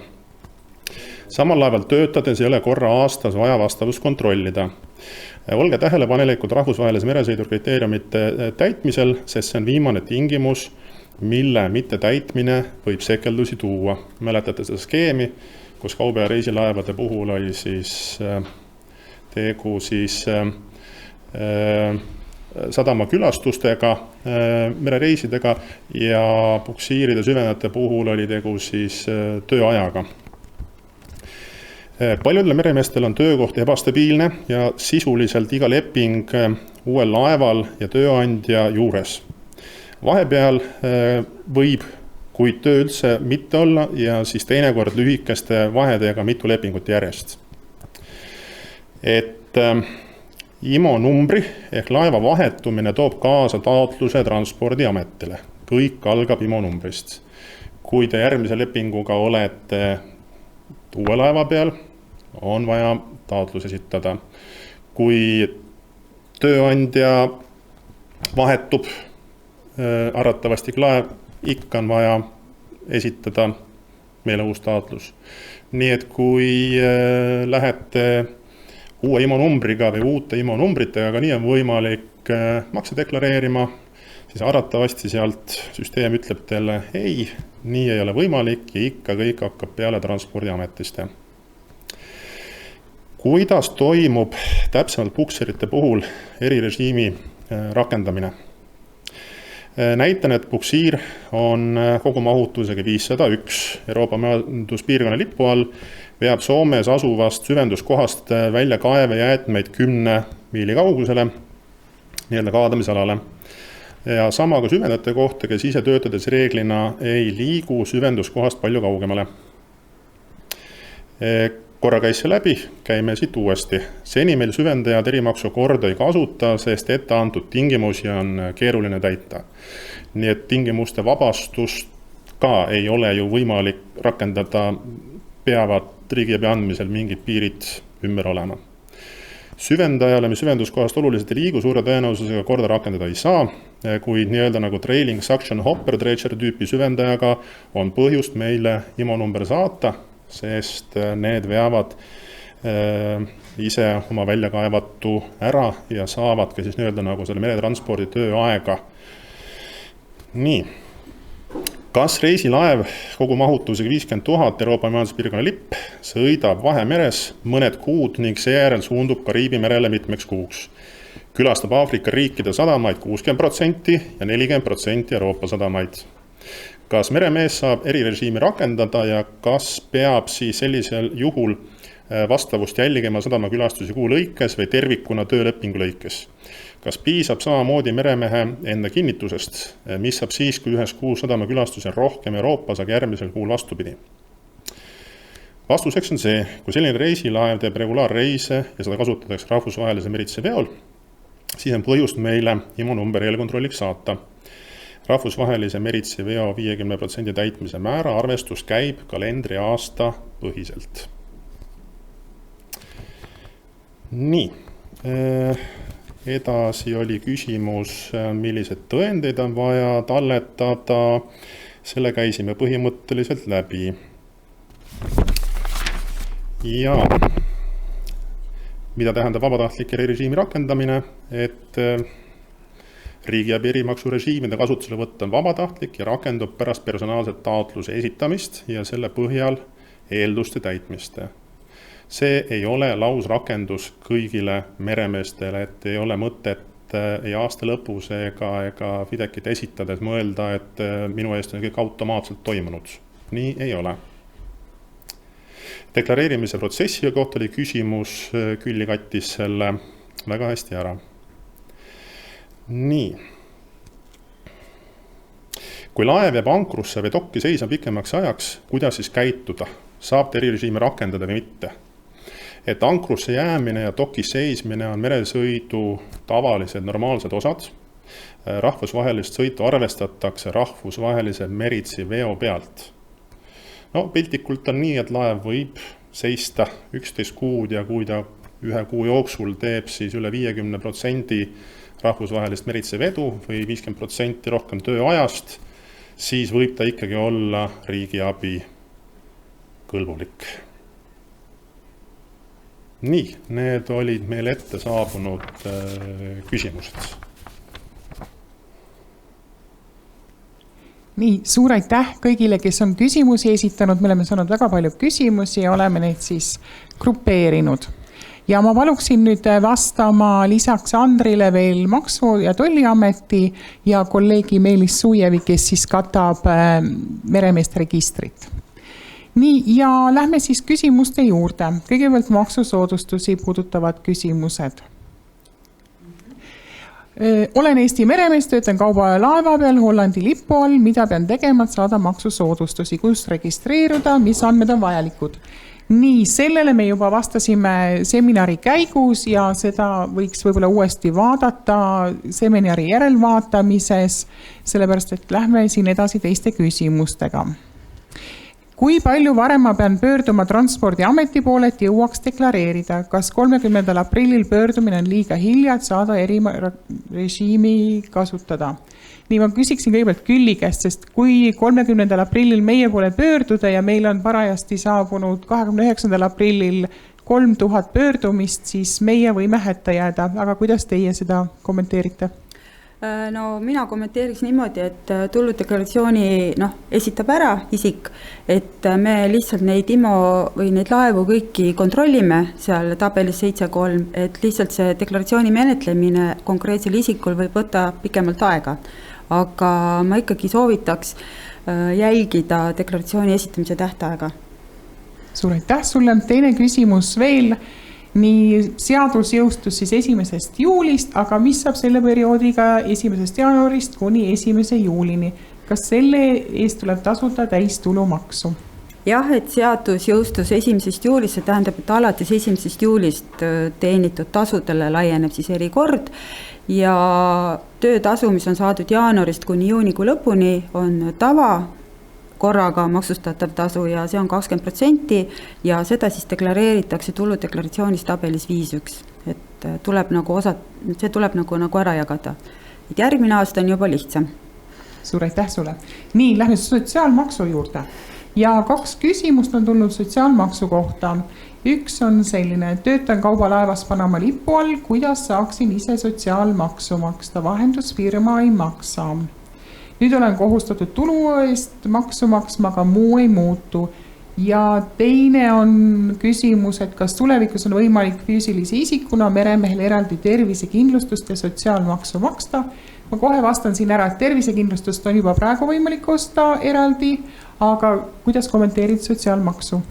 Samal laeval töötades ei ole korra aastas vaja vastavust kontrollida. Olge tähelepanelikud rahvusvahelise meresõidu kriteeriumite täitmisel, sest see on viimane tingimus, mille mitte täitmine võib sekeldusi tuua. Mäletate seda skeemi, kus kauba- ja reisilaevade puhul oli siis tegu siis sadamakülastustega, merereisidega ja puksiiride süvenajate puhul oli tegu siis tööajaga. Paljudel meremeestel on töökoht ebastabiilne ja sisuliselt iga leping uuel laeval ja tööandja juures. Vahepeal võib, kuid töö üldse mitte olla ja siis teinekord lühikeste vahedega mitu lepingut järjest. Et IMO numbri ehk laeva vahetumine toob kaasa taotluse Transpordiametile. Kõik algab IMO numbrist. Kui te järgmise lepinguga olete uue laeva peal, on vaja taotlus esitada. Kui tööandja vahetub, arvatavasti laev, ikka on vaja esitada meile uus taotlus. Nii et kui lähete uue IMO numbriga või uute IMO numbritega, aga nii on võimalik makse deklareerima, siis arvatavasti sealt süsteem ütleb teile ei, nii ei ole võimalik ja ikka kõik hakkab peale Transpordiametist. Kuidas toimub täpsemalt puksirite puhul erirežiimi rakendamine? Näitan, et puksiir on kogumahutusega 501 Euroopa majanduspiirkonna lipu all, veab Soomes asuvast süvenduskohast välja kaevejäätmeid 10 miili kaugusele, nii-öelda kaadamisalale. Ja sama ka süvendajate kohta, kes ise töötades reeglina ei liigu süvenduskohast palju kaugemale. Korra käis see läbi, käime siit uuesti. Seni meil süvendajad erimaksu korda ei kasuta, sest ette antud tingimusi on keeruline täita. Nii et tingimuste vabastust ka ei ole ju võimalik rakendada, peavad riigiabi andmisel mingid piirid ümber olema. Süvendajale, mis süvenduskohast oluliselt ei liigu, suure tõenäosusega korda rakendada ei saa, kuid nii-öelda nagu trailing suction hopper dredger tüüpi süvendajaga on põhjust meile IMO number saata, sest need veavad ise oma väljakaevatu ära ja saavad ka siis nii-öelda nagu selle meretranspordi tööaega. Nii, kas reisilaev kogu mahutusega 50 000 Euroopa majanduspiirkonna lipp sõidab Vahemeres mõned kuud ning seejärel suundub Kariibi merele mitmeks kuuks? Külastab Aafrika riikide sadamaid 60% ja 40% Euroopa sadamaid. Kas meremees saab erirežiimi rakendada ja kas peab siis sellisel juhul vastavust jälgima sadamakülastusi kuu lõikes või tervikuna töölepingu lõikes? Kas piisab samamoodi meremehe enda kinnitusest, mis saab siis, kui ühes kuus sadamakülastusi on rohkem Euroopas, aga järgmisel kuul vastupidi? Vastuseks on see, kui selline reisilaev teeb regulaarreise ja seda kasutatakse rahvusvahelise meritse veol, siis on põhjust meile IMO number eelkontrolliks saata. Rahvusvahelise meritsi veo 50% täitmise määra arvestus käib kalendriaasta põhiselt. Nii, edasi oli küsimus, millised tõendeid on vaja talletada. Selle käisime põhimõtteliselt läbi. Ja mida tähendab vabatahtlik erirežiimi rakendamine, et riigiabi erimaksu režiimide kasutusele võtta on vabatahtlik ja rakendub pärast personaalset taotluse esitamist ja selle põhjal eelduste täitmist. See ei ole lausrakendus kõigile meremeestele, et ei ole mõtet ei aasta lõpus ega Fidekit esitades mõelda, et minu eest on kõik automaatselt toimunud. Nii ei ole. Deklareerimise protsessi kohta oli küsimus, Külli kattis selle väga hästi ära. Nii, kui laev jääb ankrusse või dokki seisma pikemaks ajaks, kuidas siis käituda? Saab erirežiimi rakendada või mitte? Et ankrusse jäämine ja dokis seismine on meresõidu tavalised normaalsed osad. Rahvusvahelist sõitu arvestatakse rahvusvahelise meritsi veo pealt. No piltlikult on nii, et laev võib seista 11 kuud ja kui ta 1 kuu jooksul teeb siis üle 50% rahvusvahelist meritsi vedu või 50% rohkem tööajast, siis võib ta ikkagi olla riigiabi kõlbulik. Nii, need olid meil ette saabunud küsimused. Nii, suur aitäh kõigile, kes on küsimusi esitanud. Me oleme saanud väga palju küsimusi ja oleme neid siis grupeerinud. Ja ma paluksin nüüd vastama lisaks Andrile veel Maksu- ja Tolliameti ja kolleegi Meelis Suievi, kes siis katab meremeeste registrit. Nii, ja lähme siis küsimuste juurde. Kõigepealt maksusoodustusi puudutavad küsimused. Olen Eesti meremees, töötan kauba ja laeva peal Hollandi lipu all, mida pean tegema, et saada maksusoodustusi, kus registreeruda, mis andmed on vajalikud. Nii, sellele me juba vastasime seminari käigus ja seda võiks võib-olla uuesti vaadata seminari järelvaatamises, sellepärast et lähme siin edasi teiste küsimustega. Kui palju varem ma pean pöörduma Transpordiameti poole, et jõuaks deklareerida? Kas 30. aprillil pöördumine on liiga hilja, et saada erirežiimi kasutada? Nii ma küsiksin kõigepealt Külli käest, sest kui 30. aprillil meie poole pöörduda ja meil on parajasti saabunud 29. aprillil 3000 pöördumist, siis meie võime hätta jääda. Aga kuidas teie seda kommenteerite? No mina kommenteeriks niimoodi, et tuludeklaratsiooni esitab ära isik, et me lihtsalt neid IMO või neid laevu kõiki kontrollime seal tabelis 7.3, et lihtsalt see deklaratsiooni menetlemine konkreetsel isikul võib võtta pikemalt aega. Aga ma ikkagi soovitaks jälgida deklaratsiooni esitamise tähtaega. Suur aitäh sulle. Teine küsimus veel. Nii, seadus jõustus siis 1. juulist, aga mis saab selle perioodiga 1. jaanuarist kuni 1. juulini? Kas selle eest tuleb tasuda täistulumaksu? Jah, et seadus jõustus 1. juulist, see tähendab, et alates 1. juulist teenitud tasudele laieneb siis erikord ja töötasu, mis on saadud jaanuarist kuni juunikuu lõpuni, on tava korraga maksustatav tasu ja see on 20% ja seda siis deklareeritakse tuludeklaratsioonis tabelis 5.1, et tuleb see tuleb nagu ära jagada. Et järgmine aasta on juba lihtsam. Suur aitäh sulle. Nii, lähme sotsiaalmaksu juurde. Ja 2 küsimust on tulnud sotsiaalmaksu kohta. Üks on selline, töötan kaubalaevas Panama lipu all, kuidas saaksin ise sotsiaalmaksu maksta, vahendusfirma ei maksa. Nüüd olen kohustatud tulu eest maksu maksma, aga muu ei muutu. Ja teine on küsimus, et kas tulevikus on võimalik füüsilise isikuna meremehel eraldi tervisekindlustust ja sotsiaalmaksu maksta. Ma kohe vastan siin ära, et tervisekindlustust on juba praegu võimalik osta eraldi, aga kuidas kommenteerid sotsiaalmaksu?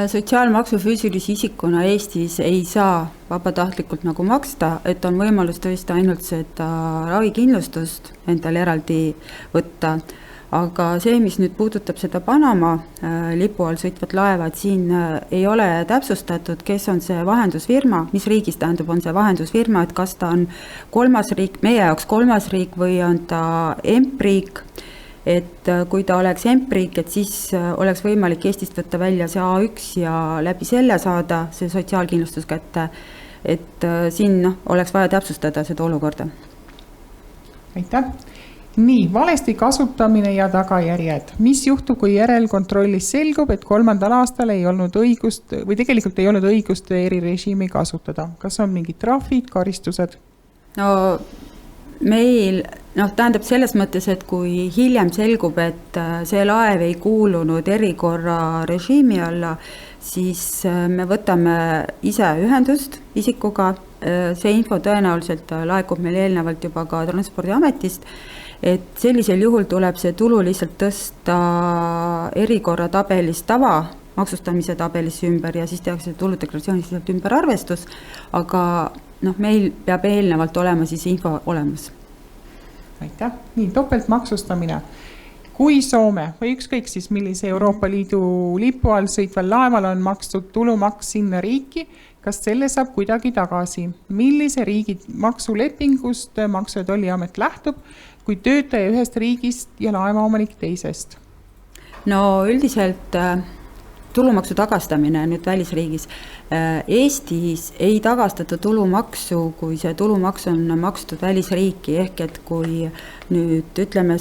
Sotsiaalmaksu füüsilise isikuna Eestis ei saa vabatahtlikult nagu maksta, et on võimalus tõesti ainult seda ravikindlustust endale eraldi võtta. Aga see, mis nüüd puudutab seda Panama lipu all sõitvat laeva, et siin ei ole täpsustatud, kes on see vahendusfirma, mis riigis tähendab on see vahendusfirma, et kas ta on kolmas riik, meie jaoks kolmas riik või on ta EMP-riik. Et kui ta oleks EMP-riik, et siis oleks võimalik Eestist võtta välja see A1 ja läbi selle saada see sotsiaalkindlustus kätte. Et siin oleks vaja täpsustada seda olukorda. Aitäh. Nii, valesti kasutamine ja tagajärjed. Mis juhtub, kui järelkontrollis selgub, et 3. aastal ei olnud õigust või tegelikult ei olnud õigust erirežiimi kasutada? Kas on mingid trahvid, karistused? No meil tähendab selles mõttes, et kui hiljem selgub, et see laev ei kuulunud erikorra režiimi alla, siis me võtame ise ühendust isikuga. See info tõenäoliselt laekub meil eelnevalt juba ka Transpordiametist, et sellisel juhul tuleb see tulu lihtsalt tõsta erikorra tabelis tava maksustamise tabelis ümber ja siis tehakse tuludeklaratsioonis ümber arvestus, aga meil peab eelnevalt olema siis info olemas. aitäh, nii topeltmaksustamine. Kui Soome või ükskõik siis millise Euroopa Liidu lipu all sõitval laeval on makstud tulumaks sinna riiki, kas selle saab kuidagi tagasi? Millise riigi maksulepingust Maksu- ja Tolliamet lähtub, kui töötaja ühest riigist ja laevaomanik teisest? No üldiselt tulumaksu tagastamine nüüd välisriigis. Eestis ei tagastata tulumaksu, kui see tulumaks on makstud välisriiki, ehk et kui nüüd ütleme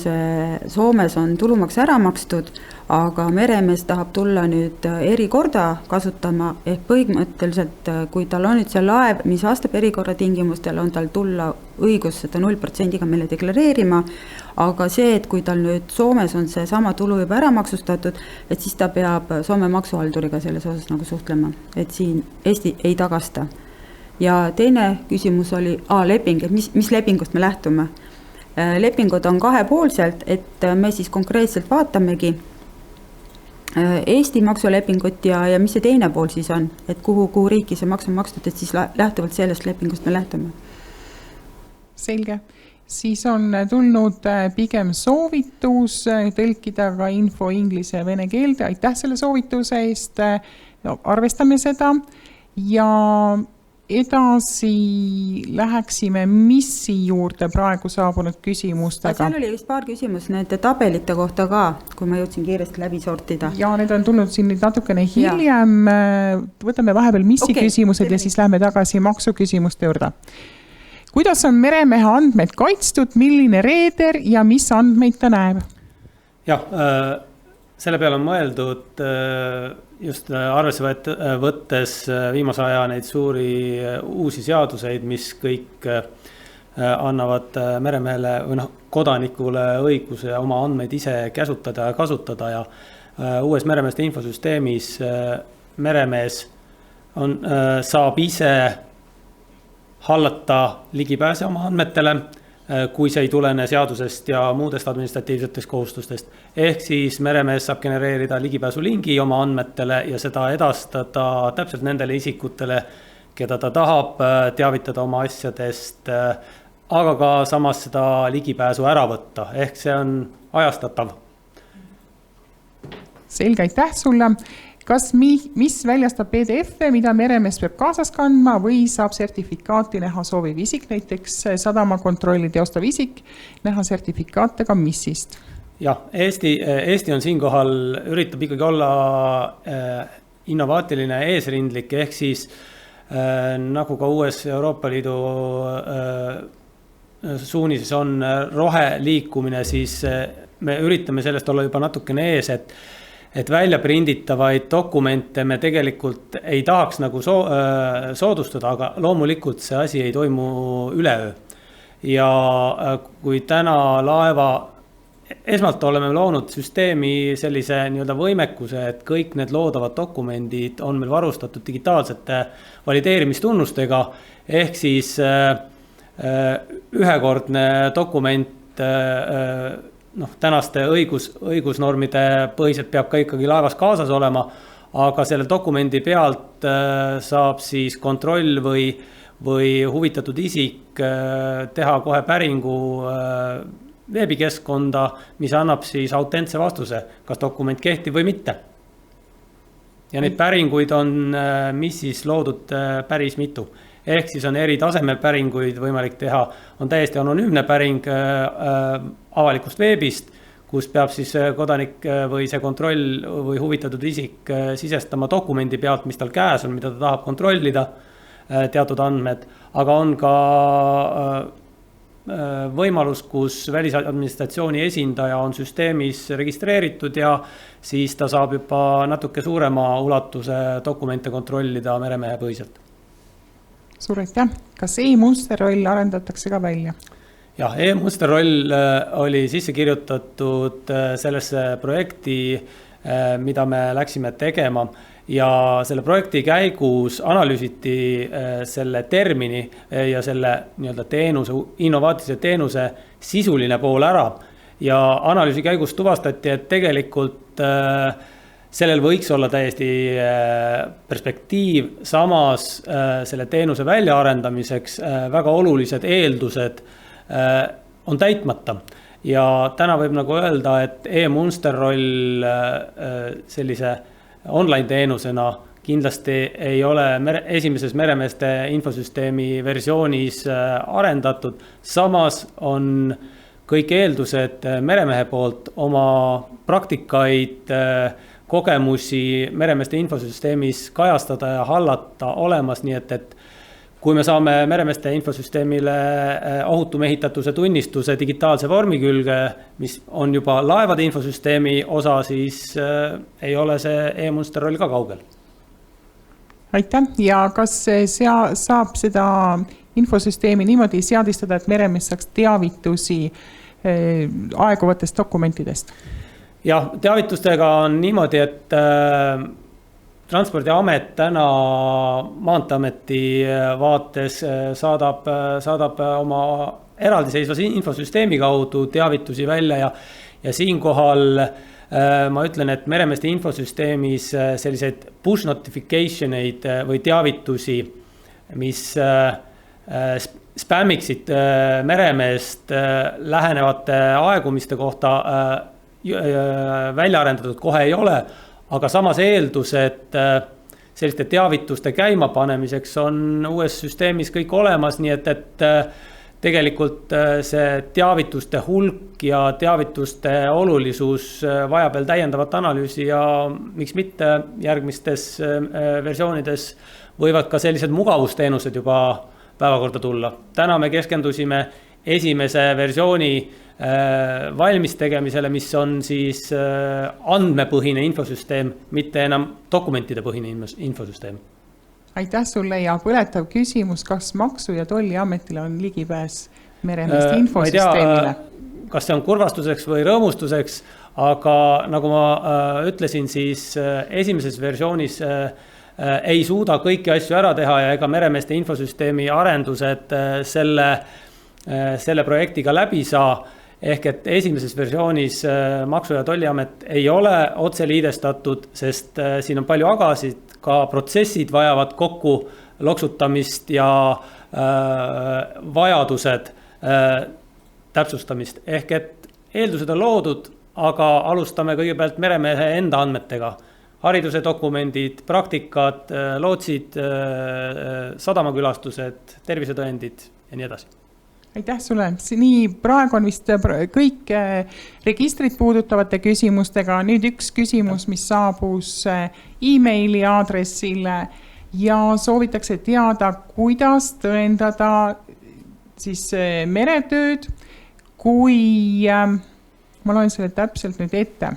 Soomes on tulumaks ära makstud, aga meremees tahab tulla nüüd erikorda kasutama, ehk põhimõtteliselt kui tal on nüüd see laev, mis vastab erikorra tingimustel, on tal tulla õigus seda 0%-ga meile deklareerima, aga see, et kui tal nüüd Soomes on see sama tulu juba ära maksustatud, et siis ta peab Soome maksuhalduriga selles osas nagu suhtlema, et siin Eesti ei tagasta. Ja teine küsimus oli leping, et mis lepingust me lähtume. Lepingud on kahepoolselt, et me siis konkreetselt vaatamegi Eesti maksulepingut ja mis see teine pool siis on, et kuhu riiki see maks on makstud, et siis lähtuvalt sellest lepingust me lähtume. Selge. Siis on tulnud pigem soovitus tõlkida ka info inglise ja vene keelde. Aitäh selle soovituse eest. Arvestame seda ja edasi läheksime missi juurde praegu saabunud küsimustega. Seal oli vist paar küsimus nende tabelite kohta ka, kui ma jõudsin kiiresti läbi sortida. Ja need on tulnud siin nüüd natukene hiljem. Võtame vahepeal missi küsimused ja siis lähme tagasi maksuküsimuste juurde. Kuidas on meremehe andmeid kaitstud, milline reeder ja mis andmeid ta näeb? Jah, selle peale on mõeldud just arvesse võttes viimase aja neid suuri uusi seaduseid, mis kõik annavad meremehele või kodanikule õiguse oma andmeid ise käsutada ja kasutada ja uues meremeeste infosüsteemis meremees saab ise hallata ligipääse oma andmetele, kui see ei tulene seadusest ja muudest administratiivsetest kohustustest. Ehk siis meremees saab genereerida ligipääsulingi oma andmetele ja seda edastada täpselt nendele isikutele, keda ta tahab teavitada oma asjadest, aga ka samas seda ligipääsu ära võtta. Ehk see on ajastatav. Selge, aitäh sulle. Kas mis väljastab PDF-e, mida meremees peab kaasas kandma või saab sertifikaati näha sooviv isik, näiteks sadama kontrolli teostav isik, näha sertifikaate ka missist? Jah, Eesti on siinkohal üritab ikkagi olla innovaatiline eesrindlik, ehk siis nagu ka uues Euroopa Liidu suunises on roheliikumine, siis me üritame sellest olla juba natukene ees, et välja prinditavaid dokumente me tegelikult ei tahaks nagu soodustada, aga loomulikult see asi ei toimu üleöö. Ja kui täna laeva, esmalt oleme loonud süsteemi sellise võimekuse, et kõik need loodavad dokumendid on meil varustatud digitaalsete valideerimistunnustega, ehk siis ühekordne dokument tänaste õigusnormide põhiselt peab ka ikkagi laevas kaasas olema, aga selle dokumendi pealt saab siis kontroll või huvitatud isik teha kohe päringu veebikeskkonda, mis annab siis autentse vastuse, kas dokument kehtib või mitte. Ja neid päringuid on mis siis loodud päris mitu. Ehk siis on eri tasemel päringuid võimalik teha, on täiesti anonüümne päring avalikust veebist, kus peab siis kodanik või see kontroll või huvitatud isik sisestama dokumendi pealt, mis tal käes on, mida ta tahab kontrollida, teatud andmed, aga on ka võimalus, kus välisadministratsiooni esindaja on süsteemis registreeritud ja siis ta saab juba natuke suurema ulatuse dokumente kontrollida meremehe põhiselt. Suur aitäh. Kas e-musterroll arendatakse ka välja? Jah, e-musterroll oli sisse kirjutatud sellesse projekti, mida me läksime tegema ja selle projekti käigus analüüsiti selle termini ja selle teenuse, innovaatilise teenuse sisuline pool ära ja analüüsi käigus tuvastati, et tegelikult sellel võiks olla täiesti perspektiiv, samas selle teenuse väljaarendamiseks väga olulised eeldused on täitmata. Ja täna võib nagu öelda, et e-Munster roll sellise online teenusena kindlasti ei ole esimeses meremeeste infosüsteemi versioonis arendatud. Samas on kõik eeldused meremehe poolt oma praktikaid, kogemusi meremeeste infosüsteemis kajastada ja hallata olemas, nii et kui me saame meremeeste infosüsteemile ohutu mehitatuse tunnistuse digitaalse vormi külge, mis on juba laevade infosüsteemi osa, siis ei ole see e-Munster roll ka kaugel. Aitäh, ja kas saab seda infosüsteemi niimoodi seadistada, et meremees saaks teavitusi aeguvatest dokumentidest? Jah, teavitustega on niimoodi, et Transpordiamet täna Maanteeameti vaates saadab oma eraldiseisva infosüsteemi kaudu teavitusi välja ja siinkohal ma ütlen, et meremeeste infosüsteemis selliseid push notification'eid või teavitusi, mis spämmiksid meremeest lähenevate aegumiste kohta välja arendatud kohe ei ole, aga samas eeldus, et selliste teavituste käima panemiseks on uues süsteemis kõik olemas, nii et tegelikult see teavituste hulk ja teavituste olulisus vajab veel täiendavat analüüsi ja miks mitte järgmistes versioonides võivad ka sellised mugavusteenused juba päevakorda tulla. Täna me keskendusime esimese versiooni valmis tegemisele, mis on siis andmepõhine infosüsteem, mitte enam dokumentide põhine infosüsteem. Aitäh sulle ja põletav küsimus, kas Maksu- ja Tolliametile on ligipääs meremeeste infosüsteemile? Kas see on kurvastuseks või rõõmustuseks, aga nagu ma ütlesin, siis esimeses versioonis ei suuda kõiki asju ära teha ja ega meremeeste infosüsteemi arendused selle projektiga läbi saa. Ehk et esimeses versioonis Maksu- ja Tolliamet ei ole otse liidestatud, sest siin on palju agasid, ka protsessid vajavad kokku loksutamist ja vajadused täpsustamist. Ehk et eeldused on loodud, aga alustame kõigepealt meremehe enda andmetega. Hariduse dokumendid, praktikad, lootsid, sadamakülastused, tervisetõendid ja nii edasi. Aitäh sulle. Nii praegu on vist kõik registrit puudutavate küsimustega. Nüüd üks küsimus, mis saabus e-maili aadressile ja soovitakse teada, kuidas tõendada siis meretööd, kui ma loen selle täpselt nüüd ette.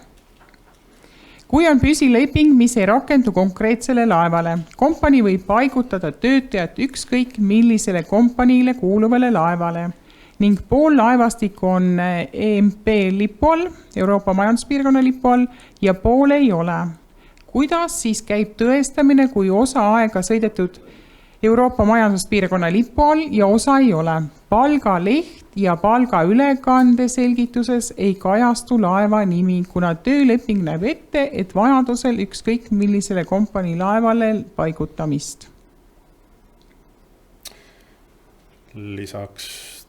Kui on püsileping, mis ei rakendu konkreetsele laevale, kompanii võib paigutada töötajat ükskõik millisele kompaniile kuuluvale laevale ning pool laevastik on EMP lipu all, Euroopa Majanduspiirkonna lipu all ja pool ei ole. Kuidas siis käib tõestamine, kui osa aega sõidetud Euroopa Majanduspiirkonna lipu all ja osa ei ole? Palgaleht ja palga ülekande selgituses ei kajastu laeva nimi, kuna tööleping näeb ette, et vajadusel ükskõik millisele kompanii laevale paigutamist. Lisaks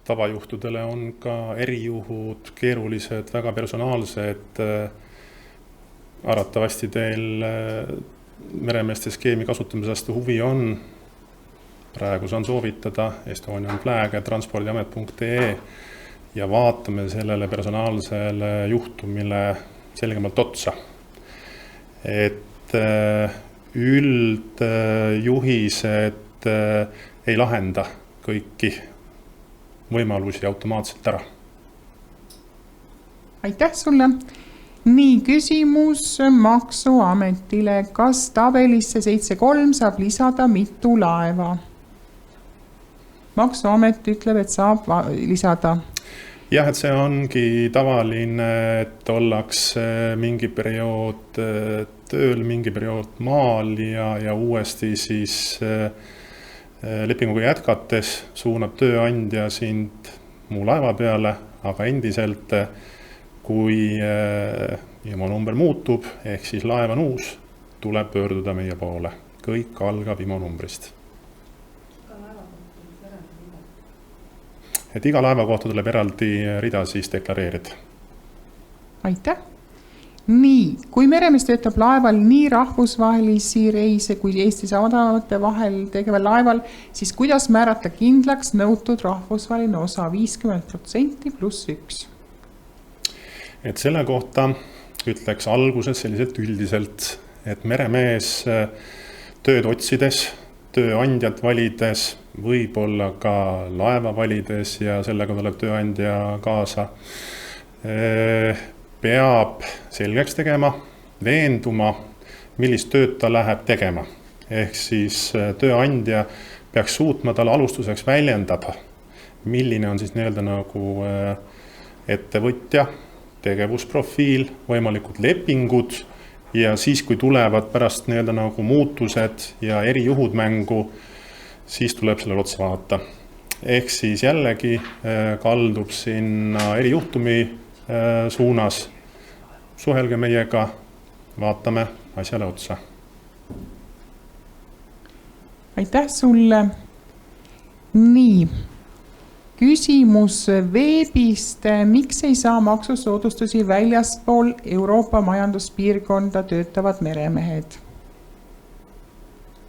tavajuhtudele on ka erijuhud, keerulised, väga personaalsed. Arvatavasti teil meremeeste skeemi kasutamisest huvi on. Praegu saan soovitada estonianflag@transpordiamet.ee ja vaatame sellele personaalsele juhtumile selgemalt otsa. Et üldjuhised ei lahenda kõiki võimalusi automaatselt ära. Aitäh sulle! Nii, küsimus Maksuametile. Kas tabelisse 7.3 saab lisada mitu laeva? Maksuamet ütleb, et saab lisada. Jah, et see ongi tavaline, et ollakse mingi periood tööl, mingi periood maal ja uuesti siis lepinguga jätkates suunab tööandja sind muu laeva peale, aga endiselt kui IMO number muutub, ehk siis laev on uus, tuleb pöörduda meie poole. Kõik algab IMO numbrist. et iga laeva kohta tuleb eraldi rida siis deklareerida. Aitäh! Nii, kui meremees töötab laeval nii rahvusvahelisi reise kui Eesti sadamate vahel tegeval laeval, siis kuidas määrata kindlaks nõutud rahvusvaheline osa 50% + 1? Et selle kohta ütleks alguses selliselt üldiselt, et meremees tööd otsides, tööandjat valides, võib-olla ka laeva valides ja sellega tuleb tööandja kaasa, peab selgeks tegema, veenduma, millist tööd ta läheb tegema. Ehk siis tööandja peaks suutma talle alustuseks väljendada, milline on siis nii-öelda nagu ettevõtja, tegevusprofiil, võimalikud lepingud ja siis, kui tulevad pärast nii-öelda nagu muutused ja erijuhud mängu, siis tuleb sellele otsa vaadata. Ehk siis jällegi kaldub sinna erijuhtumi suunas, suhelge meiega, vaatame asjale otsa. Aitäh sulle! Nii, küsimus veebist, miks ei saa maksusoodustusi väljaspool Euroopa majanduspiirkonda töötavad meremehed?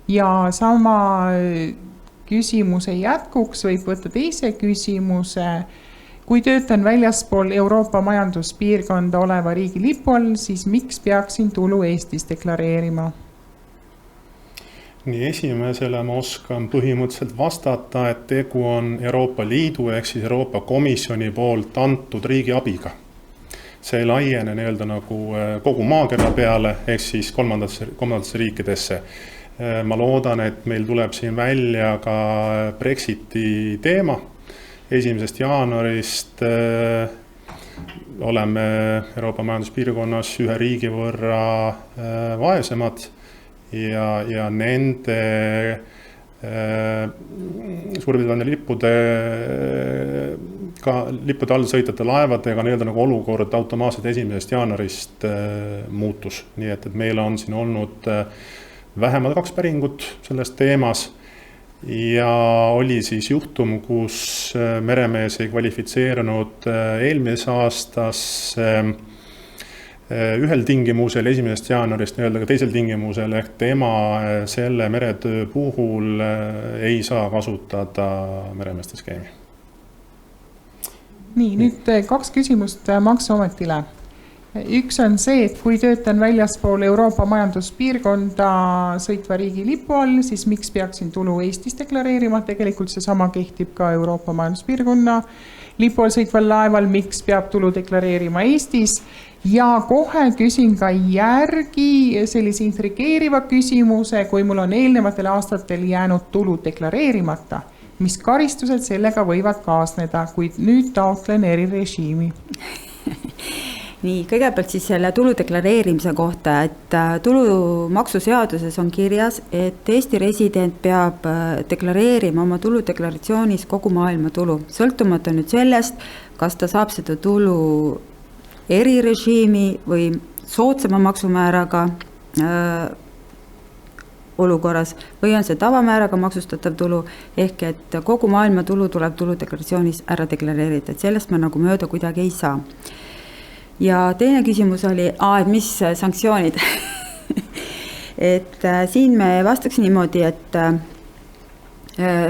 Ja sama küsimuse jätkuks võib võtta teise küsimuse. Kui töötan väljaspool Euroopa majanduspiirkonda oleva riigi lipu all, siis miks peaksin tulu Eestis deklareerima? Nii esimesele ma oskan põhimõtteliselt vastata, et tegu on Euroopa Liidu ehk siis Euroopa Komisjoni poolt antud riigi abiga. See ei laiene nii-öelda nagu kogu maakera peale ehk siis kolmandatesse riikidesse. Ma loodan, et meil tuleb siin välja ka Brexiti teema. 1. jaanuarist oleme Euroopa majanduspiirkonnas ühe riigi võrra vaesemad ja nende Suurbritannia lippude all sõitjate laevadega nii-öelda nagu olukord automaatselt 1. jaanuarist muutus. Nii et meil on siin olnud vähemalt 2 päringut selles teemas ja oli siis juhtum, kus meremees ei kvalifitseerunud eelmises aastas ühel tingimusel 1. jaanuarist nii-öelda ka teisel tingimusel, ehk tema selle meretöö puhul ei saa kasutada meremeeste skeemi. Nii, nüüd 2 küsimust Maksuametile. Üks on see, et kui töötan väljaspool Euroopa majanduspiirkonda sõitva riigi lipu all, siis miks peaksin tulu Eestis deklareerima? Tegelikult see sama kehtib ka Euroopa majanduspiirkonna lipu all sõitval laeval, miks peab tulu deklareerima Eestis? Ja kohe küsin ka järgi sellise intrigeeriva küsimuse, kui mul on eelnevatel aastatel jäänud tulu deklareerimata, mis karistused sellega võivad kaasneda, kuid nüüd taotlen erirežiimi. Nii, kõigepealt siis selle tulu deklareerimise kohta, et tulumaksuseaduses on kirjas, et Eesti resident peab deklareerima oma tuludeklaratsioonis kogu maailma tulu. Sõltumata nüüd sellest, kas ta saab seda tulu erirežiimi või soodsama maksumääraga olukorras või on see tavamääraga maksustatav tulu, ehk et kogu maailma tulu tuleb tuludeklaratsioonis ära deklareerida, et sellest me nagu mööda kuidagi ei saa. Ja teine küsimus oli, et mis sanktsioonid? Et siin me vastaks niimoodi, et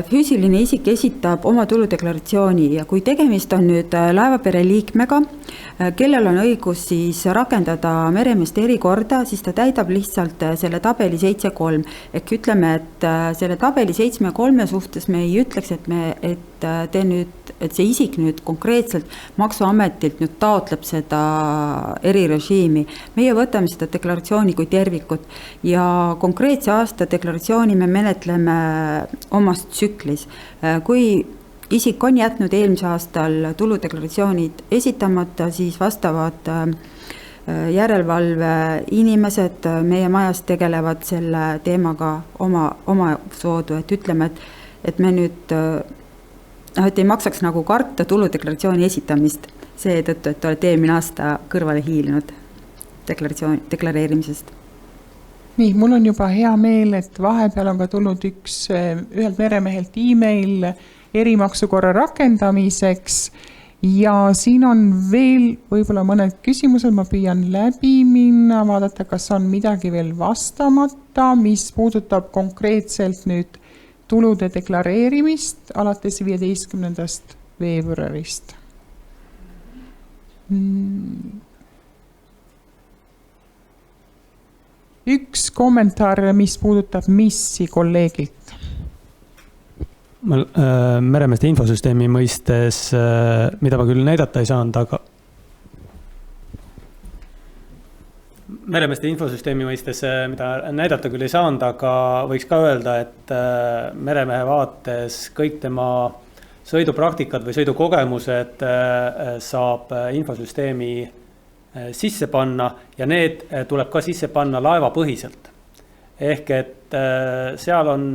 füüsiline isik esitab oma tuludeklaratsiooni ja kui tegemist on nüüd laevapere liikmega, kellel on õigus siis rakendada meremeeste erikorda, siis ta täidab lihtsalt selle tabeli 7.3. Ehk ütleme, et selle tabeli 7.3 suhtes me ei ütleks, et see isik nüüd konkreetselt Maksuametilt nüüd taotleb seda erirežiimi. Meie võtame seda deklaratsiooni kui tervikut ja konkreetse aasta deklaratsiooni me menetleme omas tsüklis. Kui isik on jätnud eelmise aastal tuludeklaratsioonid esitamata, siis vastavad järelevalve inimesed meie majas tegelevad selle teemaga oma soodu, et ütleme, et me nüüd et ei maksaks nagu karta tuludeklaratsiooni esitamist seetõttu, et olete eelmine aasta kõrvale hiilinud deklareerimisest. Nii, mul on juba hea meel, et vahepeal on ka tulnud ühelt meremehelt e-mail, erimaksukorra rakendamiseks ja siin on veel võib-olla mõned küsimused, ma püüan läbi minna, vaadata, kas on midagi veel vastamata, mis puudutab konkreetselt nüüd tulude deklareerimist alates 15. veebruarist. Üks kommentaar, mis puudutab missi kolleegilt. Meremeeste infosüsteemi mõistes, mida ma küll näidata ei saanud, aga meremeeste infosüsteemi mõistes, mida näidata küll ei saanud, aga võiks ka öelda, et meremehe vaates kõik tema sõidupraktikad või sõidukogemused saab infosüsteemi sisse panna ja need tuleb ka sisse panna laevapõhiselt. Ehk et seal on,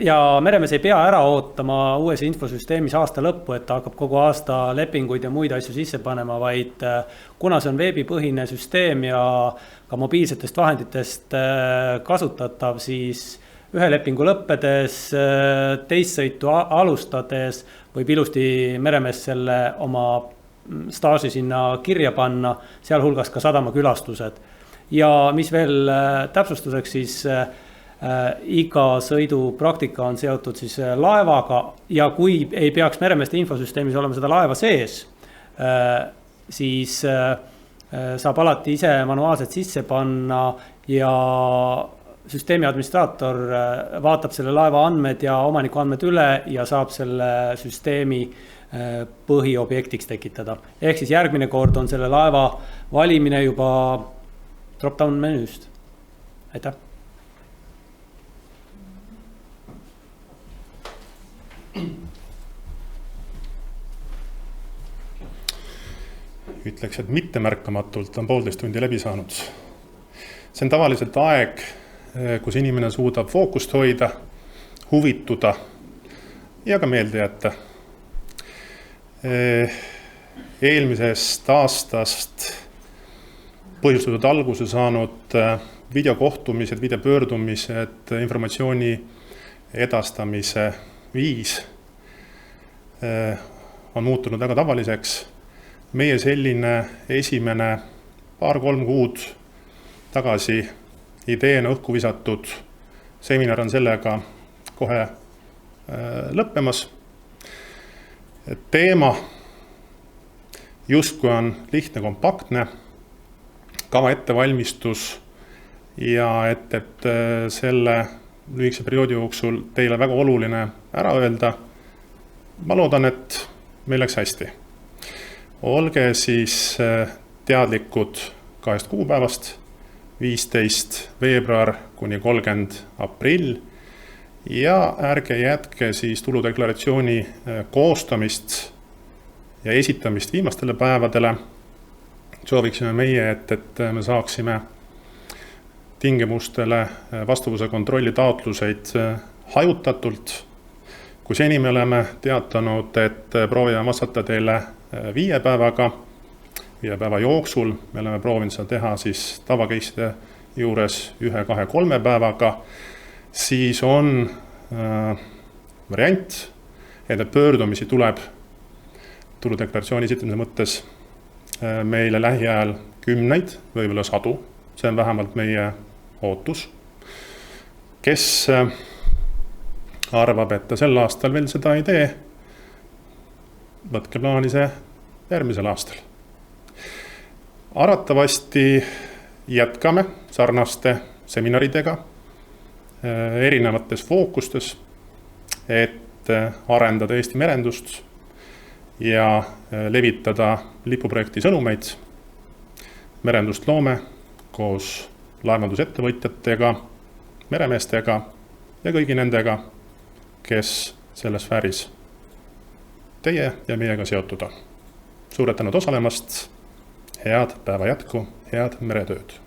ja meremees ei pea ära ootama uues infosüsteemis aasta lõppu, et ta hakkab kogu aasta lepinguid ja muid asju sisse panema, vaid kuna see on veebipõhine süsteem ja ka mobiilsetest vahenditest kasutatav, siis ühe lepingu lõppedes, teist sõitu alustades võib ilusti meremees selle oma staaži sinna kirja panna, sealhulgas ka sadamakülastused. Ja mis veel täpsustuseks, siis iga sõidupraktika on seotud siis laevaga ja kui ei peaks meremeeste infosüsteemis olema seda laeva sees, siis saab alati ise manuaalselt sisse panna ja süsteemi administraator vaatab selle laeva andmed ja omaniku andmed üle ja saab selle süsteemi põhiobjektiks tekitada. Ehk siis järgmine kord on selle laeva valimine juba drop-down menüüst. Aitäh! Ütleks, et mittemärkamatult on 1,5 tundi läbi saanud. See on tavaliselt aeg, kus inimene suudab fookust hoida, huvituda ja ka meelde jätta. Eelmisest aastast põhjustatud alguse saanud videokohtumised, videopöördumised, informatsiooni edastamise viis on muutunud väga tavaliseks. Meie selline esimene 2-3 kuud tagasi ideena õhku visatud seminar on sellega kohe lõppemas. Teema justkui on lihtne, kompaktne, kava ettevalmistus ja et selle lühikese perioodi jooksul teile väga oluline ära öelda. Ma loodan, et meil läks hästi. Olge siis teadlikud 2 kuupäevast, 15. veebruar kuni 30. aprill ja ärge jätke siis tuludeklaratsiooni koostamist ja esitamist viimastele päevadele. Sooviksime meie, et me saaksime tingimustele vastavuse kontrolli taotluseid hajutatult. Kui seni me oleme teatanud, et proovime vastata teile 5 päevaga, 5 päeva jooksul, me oleme proovinud seda teha siis tavakeisside juures 1, 2, 3 päevaga, siis on variant, et pöördumisi tuleb tuludeklaratsiooni esitamise mõttes meile lähiajal 10, võib-olla 100, see on vähemalt meie ootus. Kes arvab, et ta sel aastal veel seda ei tee, võtke plaani see järgmisel aastal. Arvatavasti jätkame sarnaste seminaridega erinevates fookustes, et arendada Eesti merendust ja levitada lipuprojekti sõnumeid. Merendust loome koos laevandusettevõtjatega, meremeestega ja kõigi nendega, kes selles sfääris teie ja meiega seotud on. Suured tänud osalemast, head päeva jätku, head meretööd!